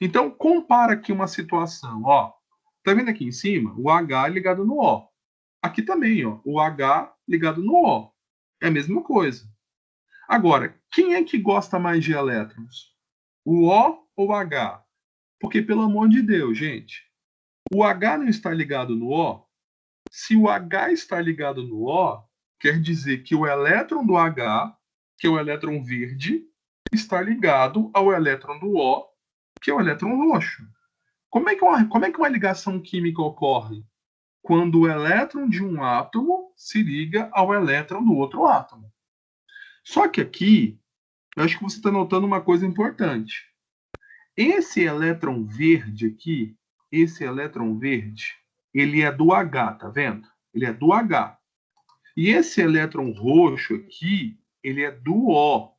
Então, compara aqui uma situação, ó. Tá vendo aqui em cima? O H ligado no O. Aqui também, ó, o H ligado no O. É a mesma coisa. Agora, quem é que gosta mais de elétrons? O O ou o H? Porque, pelo amor de Deus, gente, o H não está ligado no O. Se o H está ligado no O, quer dizer que o elétron do H, que é o elétron verde, está ligado ao elétron do O, que é o elétron roxo. Como é que uma ligação química ocorre? Quando o elétron de um átomo se liga ao elétron do outro átomo. Só que aqui, eu acho que você está notando uma coisa importante. Esse elétron verde aqui, esse elétron verde, ele é do H, tá vendo? Ele é do H. E esse elétron roxo aqui, ele é do O.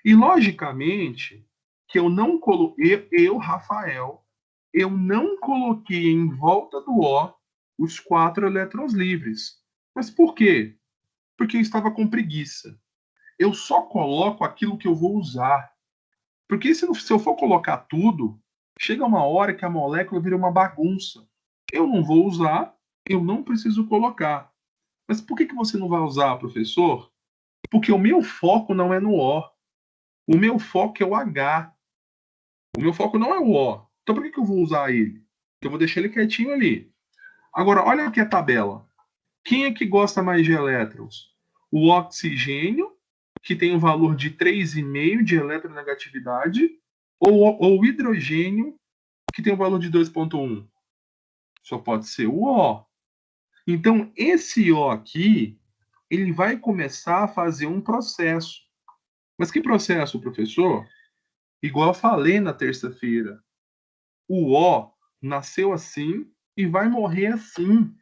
E, logicamente, que eu não coloquei, Rafael, eu não coloquei em volta do O os 4 elétrons livres. Mas por quê? Porque eu estava com preguiça. Eu só coloco aquilo que eu vou usar. Porque se eu for colocar tudo, chega uma hora que a molécula vira uma bagunça. Eu não vou usar, eu não preciso colocar. Mas por que você não vai usar, professor? Porque o meu foco não é no O. O meu foco é o H. O meu foco não é o O. Então por que eu vou usar ele? Eu vou deixar ele quietinho ali. Agora, olha aqui a tabela. Quem é que gosta mais de elétrons? O oxigênio, que tem um valor de 3,5 de eletronegatividade, ou o hidrogênio, que tem um valor de 2,1? Só pode ser o O. Então, esse O aqui, ele vai começar a fazer um processo. Mas que processo, professor? Igual eu falei na terça-feira. O O nasceu assim e vai morrer assim.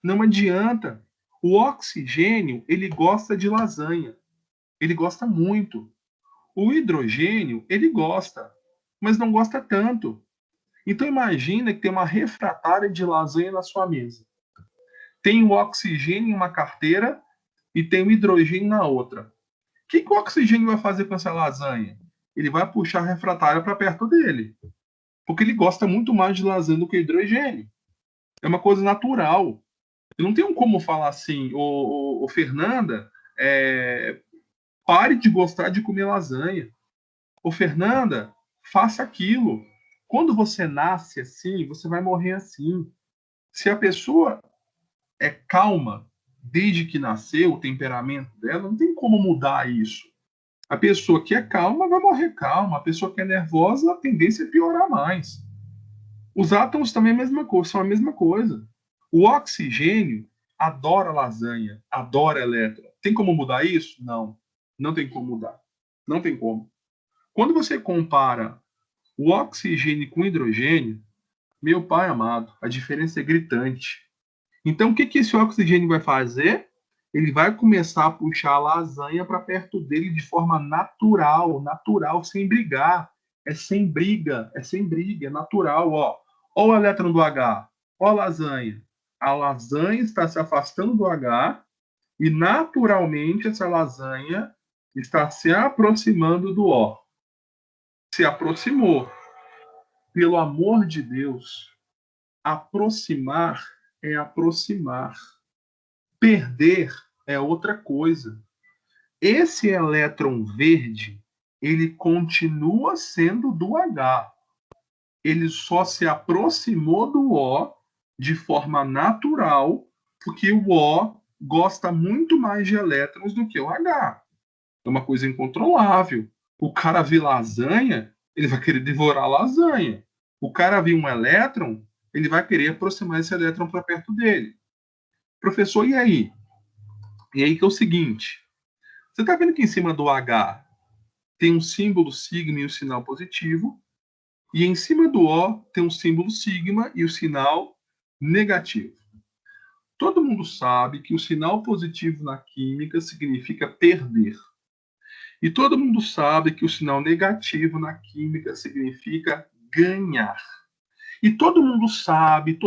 Não adianta. O oxigênio, ele gosta de lasanha. Ele gosta muito. O hidrogênio, ele gosta, mas não gosta tanto. Então imagina que tem uma refratária de lasanha na sua mesa. Tem o oxigênio em uma carteira e tem o hidrogênio na outra. O que o oxigênio vai fazer com essa lasanha? Ele vai puxar a refratária para perto dele. Porque ele gosta muito mais de lasanha do que hidrogênio. É uma coisa natural. Eu não tenho como falar assim, ô Fernanda, pare de gostar de comer lasanha. Ô Fernanda, faça aquilo. Quando você nasce assim, você vai morrer assim. Se a pessoa é calma desde que nasceu, o temperamento dela, não tem como mudar isso. A pessoa que é calma vai morrer calma. A pessoa que é nervosa, a tendência é piorar mais. Os átomos também é a mesma coisa, são a mesma coisa. O oxigênio adora lasanha, adora elétron. Tem como mudar isso? Não. Não tem como mudar. Não tem como. Quando você compara o oxigênio com o hidrogênio, meu pai amado, a diferença é gritante. Então, o que esse oxigênio vai fazer? Ele vai começar a puxar a lasanha para perto dele de forma natural, natural, sem brigar. É sem briga, é natural. Ó o elétron do H, ó a lasanha. A lasanha está se afastando do H e, naturalmente, essa lasanha está se aproximando do O. Se aproximou. Pelo amor de Deus, aproximar é aproximar. Perder é outra coisa. Esse elétron verde, ele continua sendo do H. Ele só se aproximou do O de forma natural, porque o O gosta muito mais de elétrons do que o H. É uma coisa incontrolável. O cara vê lasanha, ele vai querer devorar lasanha. O cara vê um elétron, ele vai querer aproximar esse elétron para perto dele. Professor, e aí? E aí que é o seguinte, você está vendo que em cima do H tem um símbolo sigma e um sinal positivo, e em cima do O tem um símbolo sigma e o sinal negativo. Todo mundo sabe que o sinal positivo na química significa perder. E todo mundo sabe que o sinal negativo na química significa ganhar. E todo mundo sabe,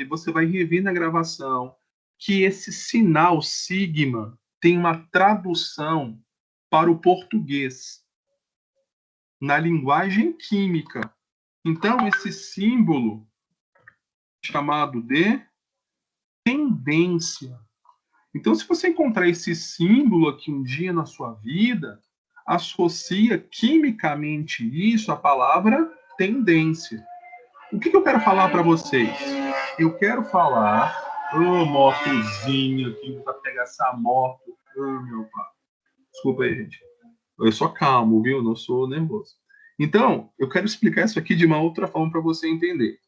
você vai rever na gravação, que esse sinal sigma tem uma tradução para o português na linguagem química. Então, esse símbolo chamado de tendência. Então, se você encontrar esse símbolo aqui um dia na sua vida, associa quimicamente isso à palavra tendência. O que eu quero falar para vocês? Eu quero falar... motozinho aqui, para pegar essa moto. Meu pai. Desculpa aí, gente. Eu sou calmo, viu? Não sou nervoso. Então, eu quero explicar isso aqui de uma outra forma para você entender.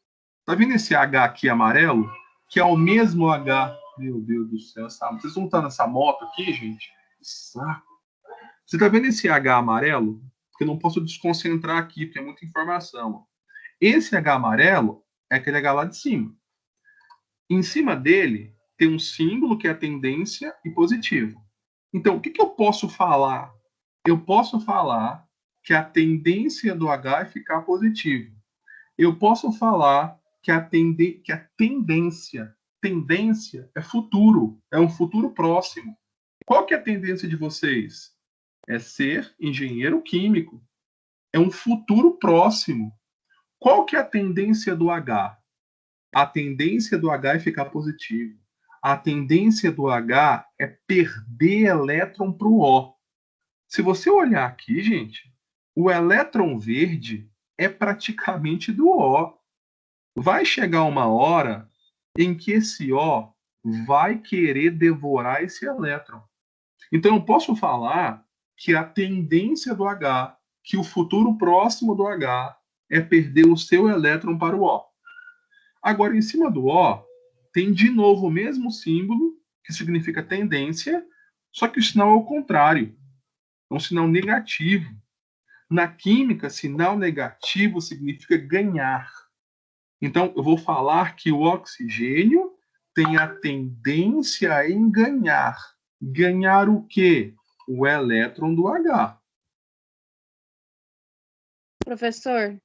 Tá vendo esse H aqui amarelo? Que é o mesmo H. Meu Deus do céu. Vocês não estão nessa moto aqui, gente? Que saco. Você tá vendo esse H amarelo? Porque eu não posso desconcentrar aqui, porque é muita informação. Esse H amarelo é aquele H lá de cima. Em cima dele tem um símbolo que é a tendência e positivo. Então, o que eu posso falar? Eu posso falar que a tendência do H é ficar positivo. Eu posso falar que a tendência é futuro, é um futuro próximo. Qual que é a tendência de vocês? É ser engenheiro químico. É um futuro próximo. Qual que é a tendência do H? A tendência do H é ficar positivo. A tendência do H é perder elétron para o O. Se você olhar aqui, gente, o elétron verde é praticamente do O. Vai chegar uma hora em que esse O vai querer devorar esse elétron. Então, eu posso falar que a tendência do H, que o futuro próximo do H, é perder o seu elétron para o O. Agora, em cima do O, tem de novo o mesmo símbolo, que significa tendência, só que o sinal é o contrário. É um sinal negativo. Na química, sinal negativo significa ganhar. Então, eu vou falar que o oxigênio tem a tendência em ganhar. Ganhar o quê? O elétron do H. Professor,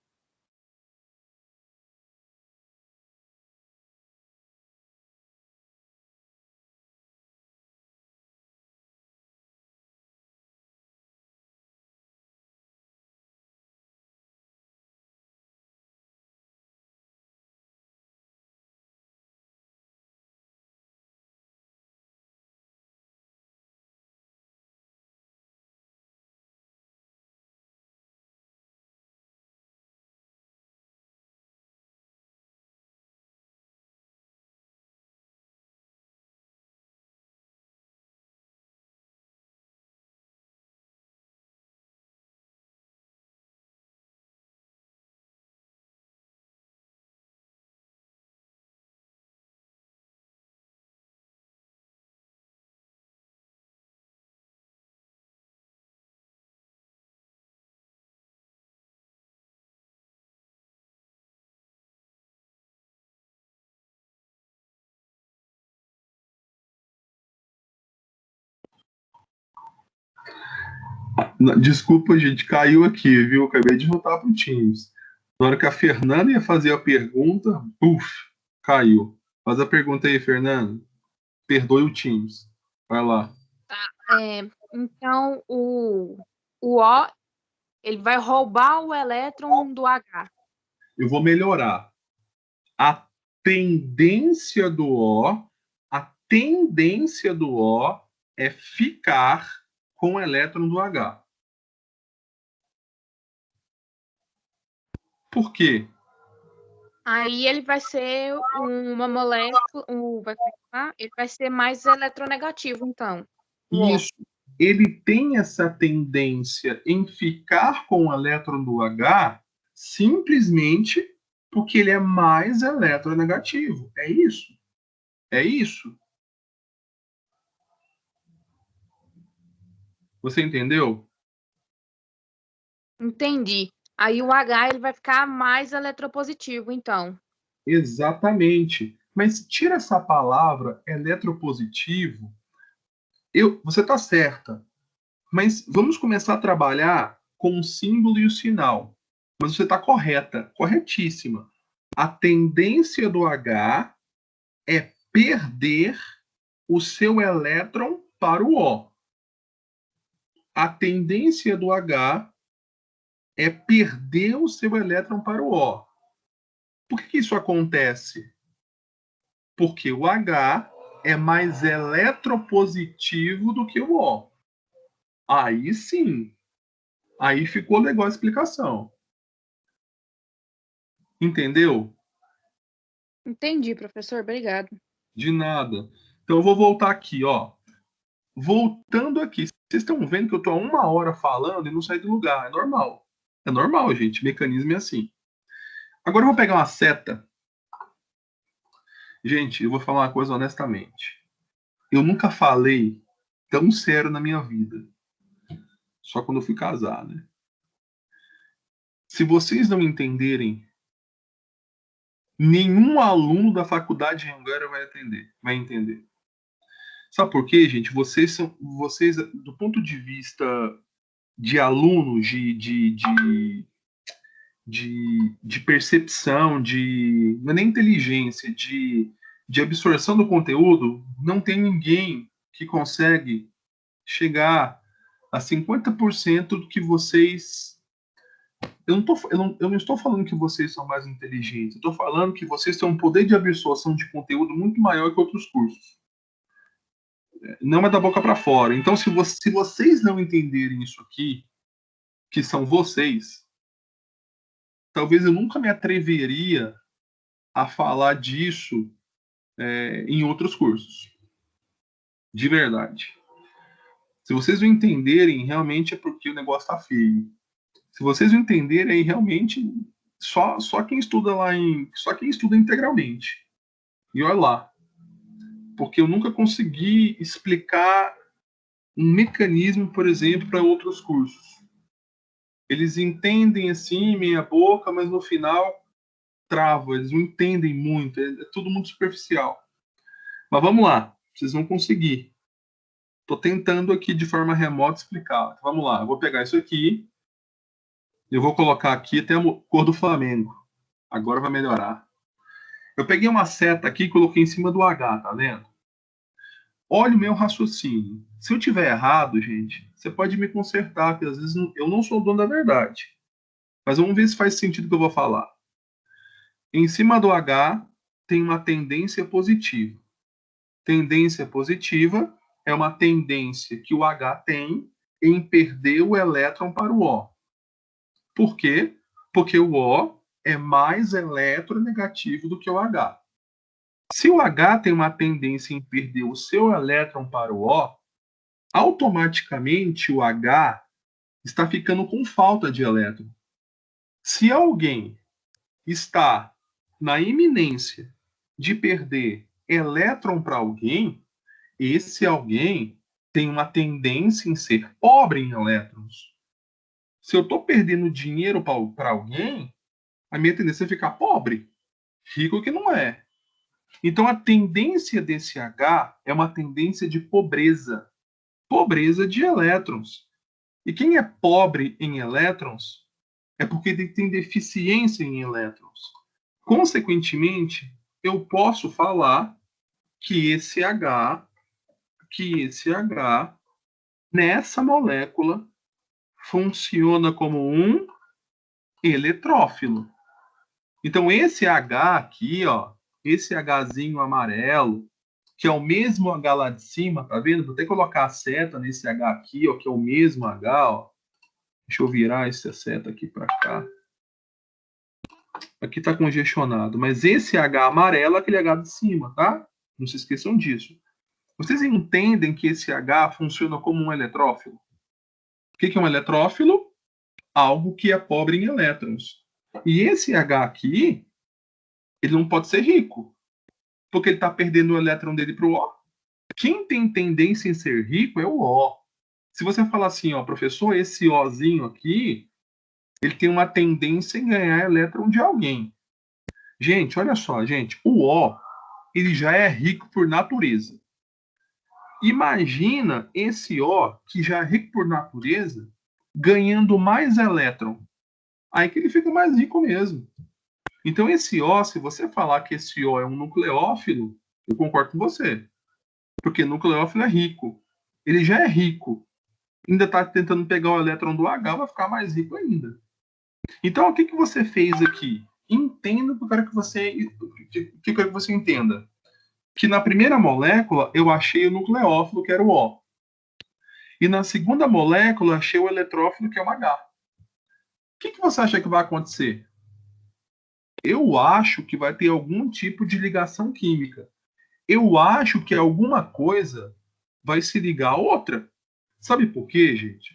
Desculpa, gente, caiu aqui, viu? Acabei de voltar para o Teams. Na hora que a Fernanda ia fazer a pergunta, puf, caiu. Faz a pergunta aí, Fernanda. Perdoe o Teams. Vai lá. Então, o O, ele vai roubar o elétron do H. Eu vou melhorar. A tendência do O, a tendência do O é ficar com o elétron do H. Por quê? Aí ele vai ser uma molécula, ele vai ser mais eletronegativo, então. O O. Isso. Ele tem essa tendência em ficar com o elétron do H simplesmente porque ele é mais eletronegativo. É isso. É isso. Você entendeu? Entendi. Aí o H ele vai ficar mais eletropositivo, então. Exatamente. Mas tira essa palavra eletropositivo. Você está certa. Mas vamos começar a trabalhar com o símbolo e o sinal. Mas você está correta, corretíssima. A tendência do H é perder o seu elétron para o O. A tendência do H é perder o seu elétron para o O. Por que isso acontece? Porque o H é mais eletropositivo do que o O. Aí sim. Aí ficou legal a explicação. Entendeu? Entendi, professor. Obrigado. De nada. Então eu vou voltar aqui, ó. Voltando aqui. Vocês estão vendo que eu estou há 1 hora falando e não saí do lugar. É normal. É normal, gente. O mecanismo é assim. Agora eu vou pegar uma seta. Gente, eu vou falar uma coisa honestamente. Eu nunca falei tão sério na minha vida. Só quando eu fui casar, né? Se vocês não entenderem, nenhum aluno da faculdade de Anguera vai entender. Sabe por quê, gente? Vocês, do ponto de vista de alunos, de percepção, não é nem inteligência, de absorção do conteúdo, não tem ninguém que consegue chegar a 50% do que vocês. Eu não estou falando que vocês são mais inteligentes, eu estou falando que vocês têm um poder de absorção de conteúdo muito maior que outros cursos. Não é da boca para fora. Então, se vocês não entenderem isso aqui, que são vocês, talvez eu nunca me atreveria a falar disso em outros cursos. De verdade. Se vocês não entenderem, realmente é porque o negócio tá feio. Se vocês não entenderem, aí realmente só quem estuda só quem estuda integralmente. E olha lá, porque eu nunca consegui explicar um mecanismo, por exemplo, para outros cursos. Eles entendem assim, meia boca, mas no final trava, eles não entendem muito, é tudo muito superficial. Mas vamos lá, vocês vão conseguir. Estou tentando aqui de forma remota explicar. Vamos lá, eu vou pegar isso aqui, eu vou colocar aqui até a cor do Flamengo. Agora vai melhorar. Eu peguei uma seta aqui e coloquei em cima do H, tá vendo? Olha o meu raciocínio. Se eu tiver errado, gente, você pode me consertar, porque às vezes eu não sou o dono da verdade. Mas vamos ver se faz sentido o que eu vou falar. Em cima do H tem uma tendência positiva. Tendência positiva é uma tendência que o H tem em perder o elétron para o O. Por quê? Porque o O é mais eletronegativo do que o H. Se o H tem uma tendência em perder o seu elétron para o O, automaticamente o H está ficando com falta de elétron. Se alguém está na iminência de perder elétron para alguém, esse alguém tem uma tendência em ser pobre em elétrons. Se eu estou perdendo dinheiro para alguém, a minha tendência é ficar pobre. Rico que não é. Então a tendência desse H é uma tendência de pobreza. Pobreza de elétrons. E quem é pobre em elétrons é porque ele tem deficiência em elétrons. Consequentemente, eu posso falar que esse H nessa molécula funciona como um eletrófilo. Então esse H aqui, ó, esse Hzinho amarelo, que é o mesmo H lá de cima, tá vendo? Vou até colocar a seta nesse H aqui, ó, que é o mesmo H, ó. Deixa eu virar essa seta aqui para cá. Aqui está congestionado, mas esse H amarelo é aquele H de cima, tá? Não se esqueçam disso. Vocês entendem que esse H funciona como um eletrófilo? O que é um eletrófilo? Algo que é pobre em elétrons. E esse H aqui, ele não pode ser rico, porque ele está perdendo o elétron dele para o O. Quem tem tendência em ser rico é o O. Se você falar assim, ó, professor, esse Ozinho aqui, ele tem uma tendência em ganhar elétron de alguém. Gente, olha só, gente, o O, ele já é rico por natureza. Imagina esse O, que já é rico por natureza, ganhando mais elétron. Aí que ele fica mais rico mesmo. Então esse O, se você falar que esse O é um nucleófilo, eu concordo com você. Porque nucleófilo é rico. Ele já é rico. Ainda está tentando pegar o elétron do H, vai ficar mais rico ainda. Então, o que você fez aqui? Entenda o que eu quero que você entenda. Que na primeira molécula, eu achei o nucleófilo, que era o O. E na segunda molécula, achei o eletrófilo, que é o H. O que você acha que vai acontecer? Eu acho que vai ter algum tipo de ligação química. Eu acho que alguma coisa vai se ligar a outra. Sabe por quê, gente?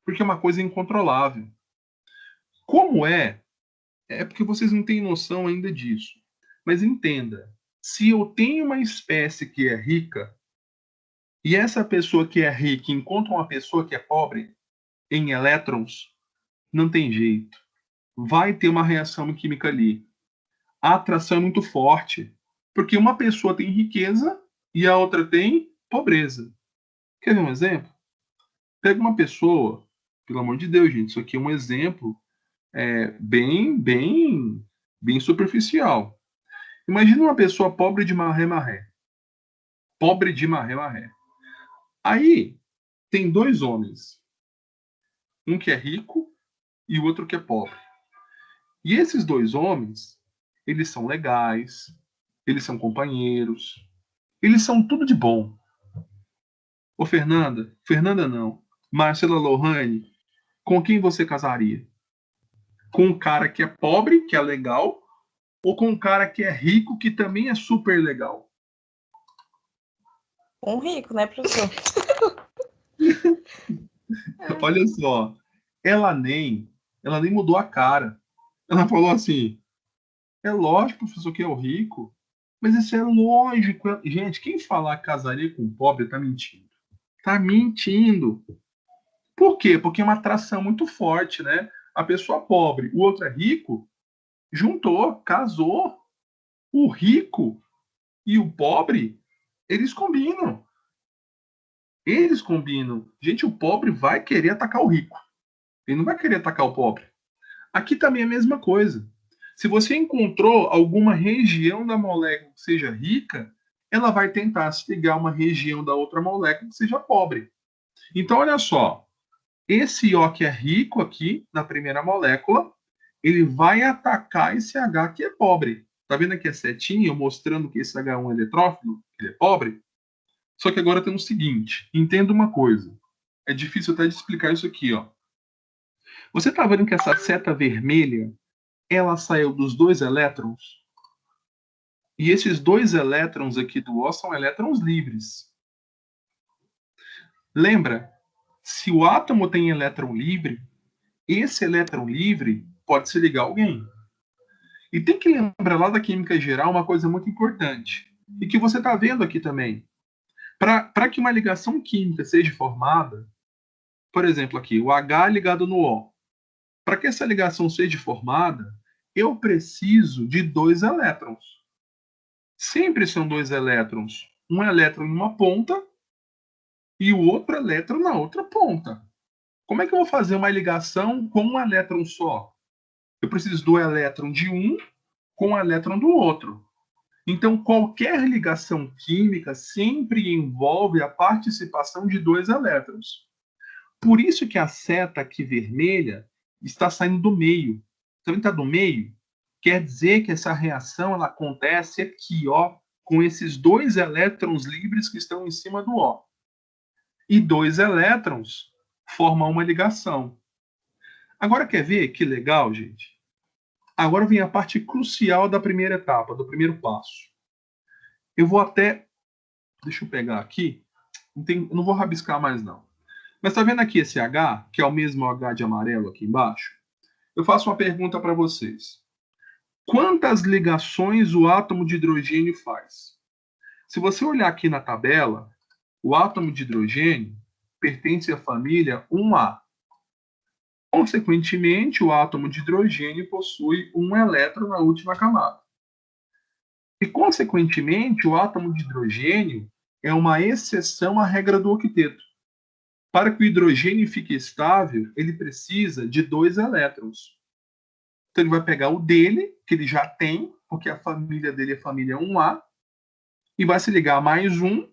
Porque é uma coisa incontrolável. Como é? É porque vocês não têm noção ainda disso. Mas entenda, se eu tenho uma espécie que é rica, e essa pessoa que é rica encontra uma pessoa que é pobre em elétrons, não tem jeito. Vai ter uma reação química ali. A atração é muito forte, porque uma pessoa tem riqueza e a outra tem pobreza. Quer ver um exemplo? Pega uma pessoa, pelo amor de Deus, gente, isso aqui é um exemplo bem superficial. Imagina uma pessoa pobre de marré-marré. Pobre de marré-marré. Aí, tem dois homens. Um que é rico e o outro que é pobre. E esses dois homens, eles são legais, eles são companheiros, eles são tudo de bom. Ô Fernanda não, Marcela Lohane, com quem você casaria? Com um cara que é pobre, que é legal, ou com um cara que é rico, que também é super legal? Um rico, né, professor? Olha só, ela nem mudou a cara. Ela falou assim: é lógico, professor, que é o rico, mas isso é lógico. Gente, quem falar que casaria com pobre tá mentindo. Tá mentindo. Por quê? Porque é uma atração muito forte, né? A pessoa pobre, o outro é rico, juntou, casou. O rico e o pobre, eles combinam. Eles combinam. Gente, o pobre vai querer atacar o rico. Ele não vai querer atacar o pobre. Aqui também é a mesma coisa. Se você encontrou alguma região da molécula que seja rica, ela vai tentar se ligar a uma região da outra molécula que seja pobre. Então, olha só. Esse O que é rico aqui, na primeira molécula, ele vai atacar esse H que é pobre. Tá vendo aqui a setinha mostrando que esse H é um eletrófilo, que ele é pobre? Só que agora tem o seguinte, entenda uma coisa. É difícil até de explicar isso aqui, ó. Você tá vendo que essa seta vermelha, ela saiu dos dois elétrons? E esses dois elétrons aqui do O são elétrons livres. Lembra? Se o átomo tem elétron livre, esse elétron livre pode se ligar a alguém. E tem que lembrar lá da química geral uma coisa muito importante, e que você está vendo aqui também. Para que uma ligação química seja formada, por exemplo, aqui, o H ligado no O. Para que essa ligação seja formada, eu preciso de dois elétrons. Sempre são dois elétrons. Um elétron em uma ponta e o outro elétron na outra ponta. Como é que eu vou fazer uma ligação com um elétron só? Eu preciso do elétron de um com o elétron do outro. Então, qualquer ligação química sempre envolve a participação de dois elétrons. Por isso que a seta aqui vermelha está saindo do meio. Também está do meio? Quer dizer que essa reação ela acontece aqui, ó, com esses dois elétrons livres que estão em cima do O. E dois elétrons formam uma ligação. Agora quer ver que legal, gente? Agora vem a parte crucial da primeira etapa, do primeiro passo. Eu vou até... Deixa eu pegar aqui. Não vou rabiscar mais, não. Mas tá vendo aqui esse H, que é o mesmo H de amarelo aqui embaixo? Eu faço uma pergunta para vocês. Quantas ligações o átomo de hidrogênio faz? Se você olhar aqui na tabela, o átomo de hidrogênio pertence à família 1A. Consequentemente, o átomo de hidrogênio possui um elétron na última camada. E, consequentemente, o átomo de hidrogênio é uma exceção à regra do octeto. Para que o hidrogênio fique estável, ele precisa de dois elétrons. Então, ele vai pegar o dele, que ele já tem, porque a família dele é a família 1A, e vai se ligar a mais um,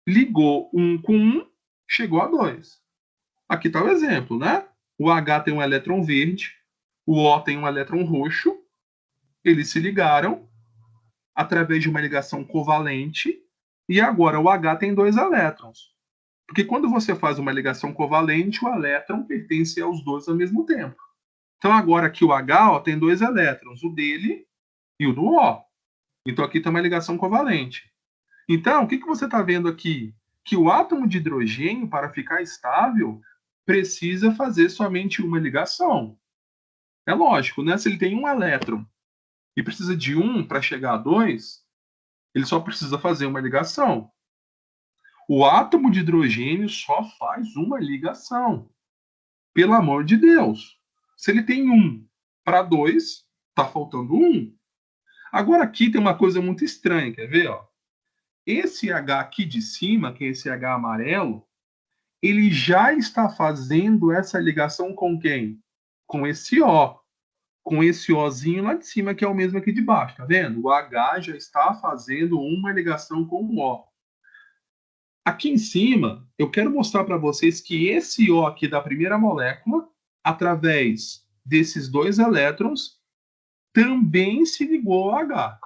ligou um com um, chegou a 2. Aqui está o exemplo, né? O H tem um elétron verde, o O tem um elétron roxo, eles se ligaram através de uma ligação covalente, e agora o H tem dois elétrons. Porque quando você faz uma ligação covalente, o elétron pertence aos dois ao mesmo tempo. Então agora aqui o H ó, tem dois elétrons, o dele e o do O. Então aqui tem uma ligação covalente. Então, o que você está vendo aqui? Que o átomo de hidrogênio, para ficar estável, precisa fazer somente uma ligação. É lógico, né? Se ele tem um elétron e precisa de um para chegar a 2, ele só precisa fazer uma ligação. O átomo de hidrogênio só faz uma ligação. Pelo amor de Deus. Se ele tem 1 para 2, está faltando 1. Agora aqui tem uma coisa muito estranha, quer ver? Ó? Esse H aqui de cima, que é esse H amarelo, ele já está fazendo essa ligação com quem? Com esse O. Com esse Ozinho lá de cima, que é o mesmo aqui de baixo, tá vendo? O H já está fazendo uma ligação com o O. Aqui em cima, eu quero mostrar para vocês que esse O aqui da primeira molécula, através desses dois elétrons, também se ligou ao H.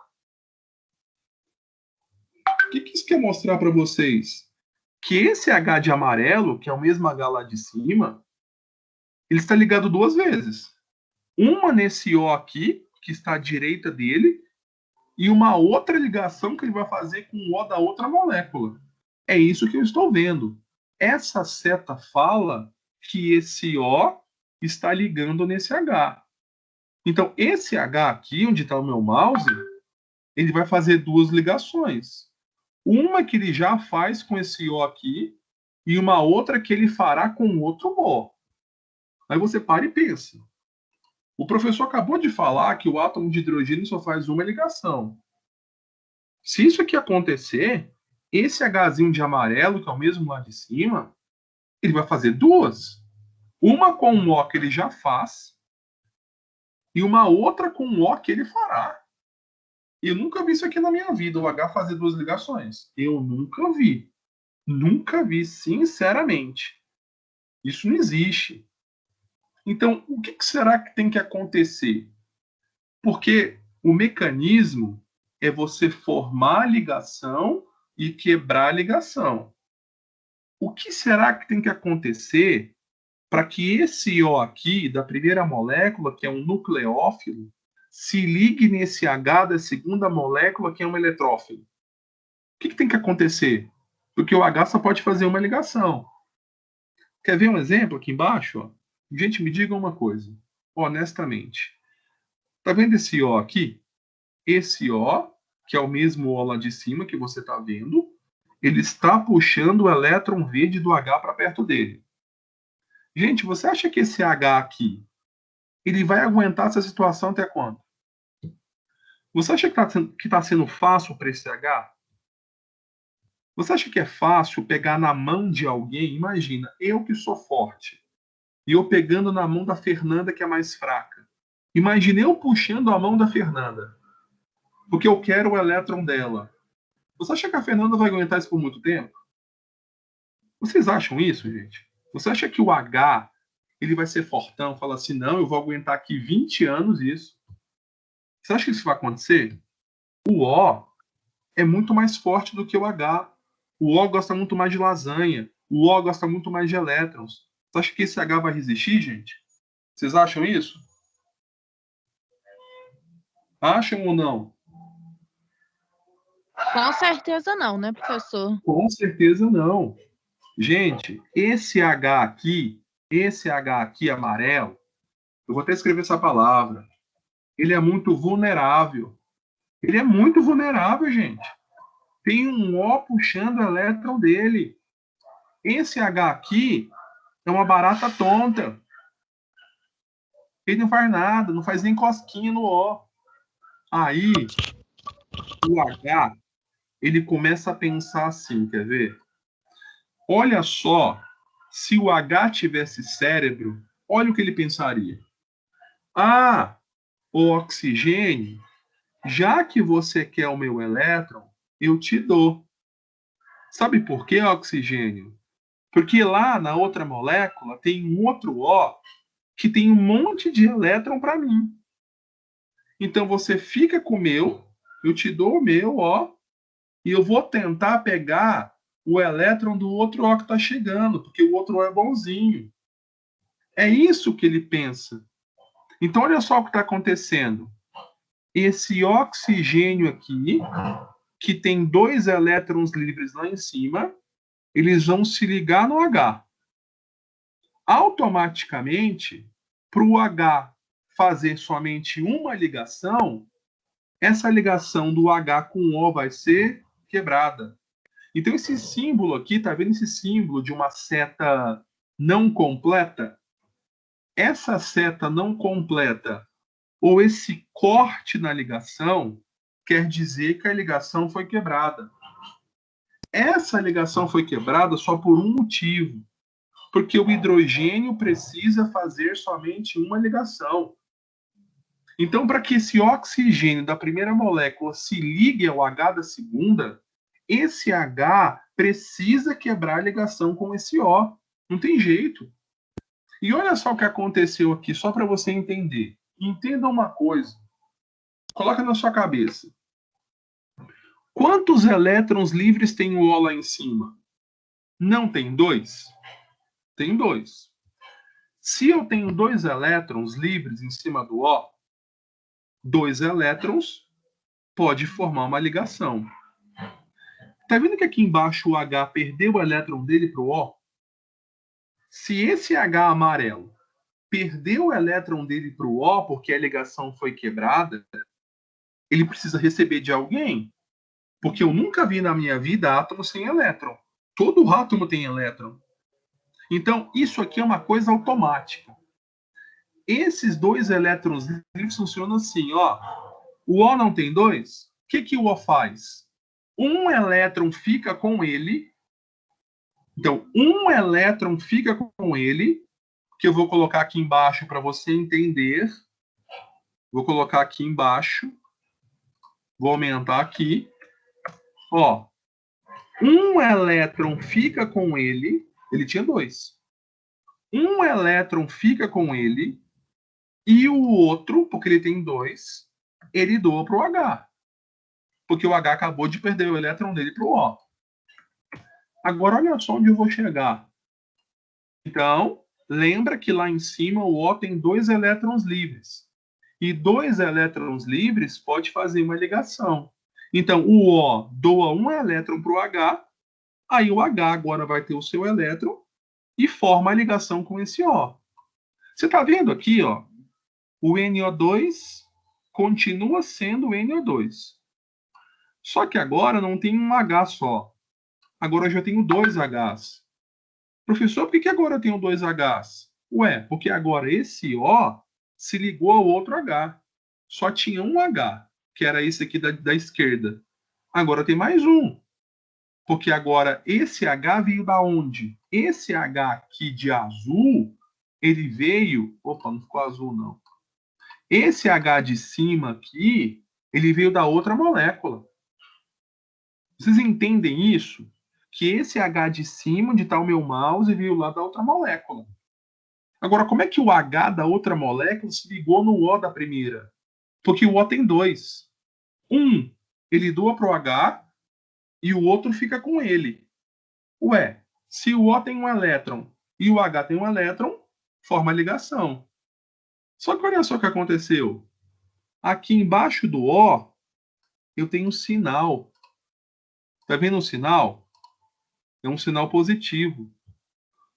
O que isso quer mostrar para vocês? Que esse H de amarelo, que é o mesmo H lá de cima, ele está ligado duas vezes. uma nesse O aqui, que está à direita dele, e uma outra ligação que ele vai fazer com o O da outra molécula. É isso que eu estou vendo. Essa seta fala que esse O está ligando nesse H. Então, esse H aqui, onde está o meu mouse, ele vai fazer duas ligações. Uma que ele já faz com esse O aqui, e uma outra que ele fará com outro O. Aí você para e pensa. O professor acabou de falar que o átomo de hidrogênio só faz uma ligação. Se isso aqui acontecer, esse Hzinho de amarelo, que é o mesmo lá de cima, ele vai fazer duas. Uma com um O que ele já faz, e uma outra com um O que ele fará. Eu nunca vi isso aqui na minha vida, o H fazer duas ligações. Eu nunca vi. Nunca vi, sinceramente. Isso não existe. Então, o que será que tem que acontecer? Porque o mecanismo é você formar a ligação e quebrar a ligação. O que será que tem que acontecer para que esse O aqui, da primeira molécula, que é um nucleófilo, se ligue nesse H da segunda molécula, que é um eletrófilo? O que tem que acontecer? Porque o H só pode fazer uma ligação. Quer ver um exemplo aqui embaixo? Ó? Gente, me diga uma coisa, honestamente. Tá vendo esse O aqui? Esse O, que é o mesmo O lá de cima que você está vendo, ele está puxando o elétron verde do H para perto dele. Gente, você acha que esse H aqui, ele vai aguentar essa situação até quando? Você acha que está sendo fácil para esse H? Você acha que é fácil pegar na mão de alguém? Imagina, eu que sou forte, e eu pegando na mão da Fernanda, que é mais fraca. Imagine eu puxando a mão da Fernanda, porque eu quero o elétron dela. Você acha que a Fernanda vai aguentar isso por muito tempo? Vocês acham isso, gente? Você acha que o H, ele vai ser fortão, fala assim, não, eu vou aguentar aqui 20 anos isso? Você acha que isso vai acontecer? O O é muito mais forte do que o H. O O gosta muito mais de lasanha. O O gosta muito mais de elétrons. Você acha que esse H vai resistir, gente? Vocês acham isso? Acham ou não? Com certeza não, né, professor? Com certeza não. Gente, esse H aqui amarelo, eu vou até escrever essa palavra, ele é muito vulnerável. Ele é muito vulnerável, gente. Tem um O puxando o elétron dele. Esse H aqui é uma barata tonta. Ele não faz nada, não faz nem cosquinha no O. Aí, o H, ele começa a pensar assim, quer ver? Olha só, se o H tivesse cérebro, olha o que ele pensaria. Ah, o oxigênio, já que você quer o meu elétron, eu te dou. Sabe por que oxigênio? Porque lá na outra molécula tem um outro O que tem um monte de elétron para mim. Então você fica com o meu, eu te dou o meu O, e eu vou tentar pegar o elétron do outro O que está chegando, porque o outro O é bonzinho. É isso que ele pensa. Então olha só o que está acontecendo. Esse oxigênio aqui, que tem 2 elétrons livres lá em cima, eles vão se ligar no H. Automaticamente, para o H fazer somente uma ligação, essa ligação do H com o O vai ser quebrada. Então esse símbolo aqui, tá vendo esse símbolo de uma seta não completa? Essa seta não completa, ou esse corte na ligação, quer dizer que a ligação foi quebrada. Essa ligação foi quebrada só por um motivo, porque o hidrogênio precisa fazer somente uma ligação. Então, para que esse oxigênio da primeira molécula se ligue ao H da segunda, esse H precisa quebrar a ligação com esse O. Não tem jeito. E olha só o que aconteceu aqui, só para você entender. Entenda uma coisa. Coloca na sua cabeça. Quantos elétrons livres tem o O lá em cima? Não tem 2? Tem 2. Se eu tenho 2 elétrons livres em cima do O, 2 elétrons pode formar uma ligação. Tá vendo que aqui embaixo o H perdeu o elétron dele para o O? Se esse H amarelo perdeu o elétron dele para o O porque a ligação foi quebrada, ele precisa receber de alguém. Porque eu nunca vi na minha vida átomo sem elétron. Todo átomo tem elétron. Então, isso aqui é uma coisa automática. Esses 2 elétrons livres funcionam assim, ó. O O não tem 2? O que o O faz? Um elétron fica com ele. Então, um elétron fica com ele, que eu vou colocar aqui embaixo para você entender. Vou colocar aqui embaixo. Vou aumentar aqui. Ó, um elétron fica com ele. Ele tinha 2. Um elétron fica com ele e o outro, porque ele tem 2, ele doa para o H. Porque o H acabou de perder o elétron dele para o O. Agora, olha só onde eu vou chegar. Então, lembra que lá em cima o O tem 2 elétrons livres. E 2 elétrons livres pode fazer uma ligação. Então, o O doa um elétron para o H, aí o H agora vai ter o seu elétron e forma a ligação com esse O. Você está vendo aqui, ó, o NO2 continua sendo o NO2. Só que agora não tem um H só. Agora eu já tenho 2 Hs. Professor, por que agora eu tenho 2 Hs? Ué, porque agora esse O se ligou ao outro H. Só tinha um H, que era esse aqui da esquerda. Agora tem mais um. Porque agora esse H veio da onde? Esse H aqui de azul, ele veio... Opa, não ficou azul não. Esse H de cima aqui, ele veio da outra molécula. Vocês entendem isso? Que esse H de cima, onde está o meu mouse, veio lá da outra molécula. Agora, como é que o H da outra molécula se ligou no O da primeira? Porque o O tem 2. Um, ele doa para o H e o outro fica com ele. Ué, se o O tem um elétron e o H tem um elétron, forma ligação. Só que olha só o que aconteceu. Aqui embaixo do O, eu tenho um sinal. Tá vendo o sinal? É um sinal positivo.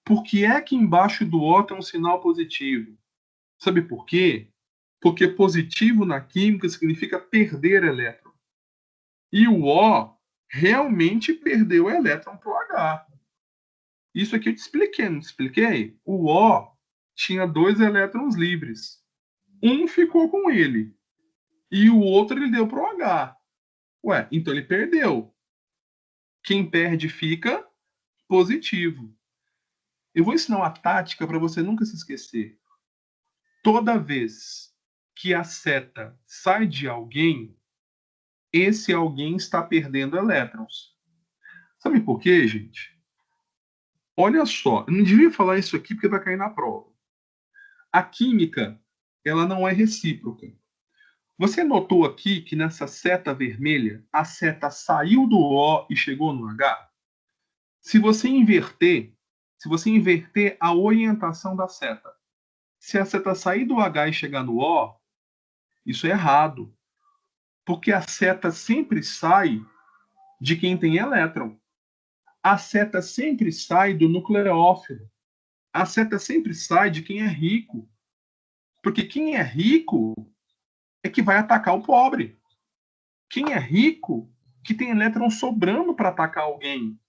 Por que é que embaixo do O tem um sinal positivo? Sabe por quê? Porque positivo na química significa perder elétron. E o O realmente perdeu o elétron para o H. Isso aqui eu te expliquei, não te expliquei? O O tinha 2 elétrons livres. Um ficou com ele. E o outro ele deu para o H. Ué, então ele perdeu. Quem perde fica positivo. Eu vou ensinar uma tática para você nunca se esquecer. Toda vez que a seta sai de alguém, esse alguém está perdendo elétrons. Sabe por quê, gente? Olha só, eu não devia falar isso aqui porque vai cair na prova. A química, ela não é recíproca. Você notou aqui que nessa seta vermelha, a seta saiu do O e chegou no H? Se você inverter a orientação da seta, se a seta sair do H e chegar no O, isso é errado. Porque a seta sempre sai de quem tem elétron. A seta sempre sai do nucleófilo. A seta sempre sai de quem é rico. Porque quem é rico é que vai atacar o pobre. Quem é rico que tem elétron sobrando para atacar alguém.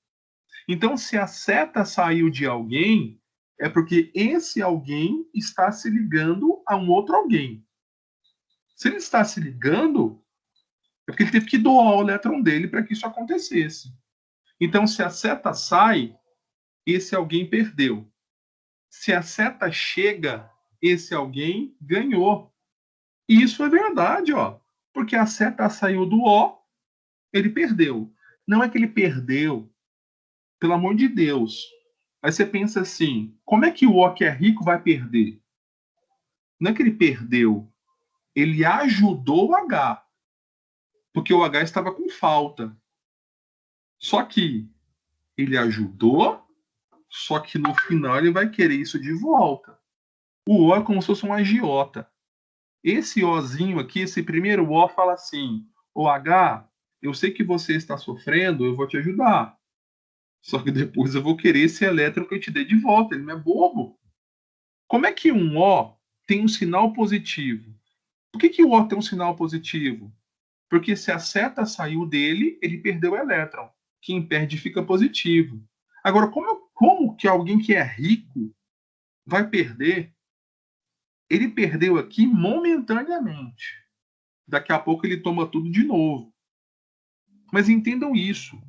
Então, se a seta saiu de alguém, é porque esse alguém está se ligando a um outro alguém. Se ele está se ligando, é porque ele teve que doar o elétron dele para que isso acontecesse. Então, se a seta sai, esse alguém perdeu. Se a seta chega, esse alguém ganhou. E isso é verdade, ó. Porque a seta saiu do O, ele perdeu. Não é que ele perdeu, pelo amor de Deus. Aí você pensa assim, como é que o O que é rico vai perder? Não é que ele perdeu, ele ajudou o H. Porque o H estava com falta. Só que ele ajudou, só que no final ele vai querer isso de volta. O O é como se fosse um agiota. Esse Ozinho aqui, esse primeiro O, fala assim: ô H, eu sei que você está sofrendo, eu vou te ajudar. Só que depois eu vou querer esse elétron que eu te dei de volta. Ele não é bobo. Como é que um O tem um sinal positivo? Por que o O tem um sinal positivo? Porque se a seta saiu dele, ele perdeu o elétron. Quem perde fica positivo. Agora, como que alguém que é rico vai perder? Ele perdeu aqui momentaneamente. Daqui a pouco ele toma tudo de novo. Mas entendam isso,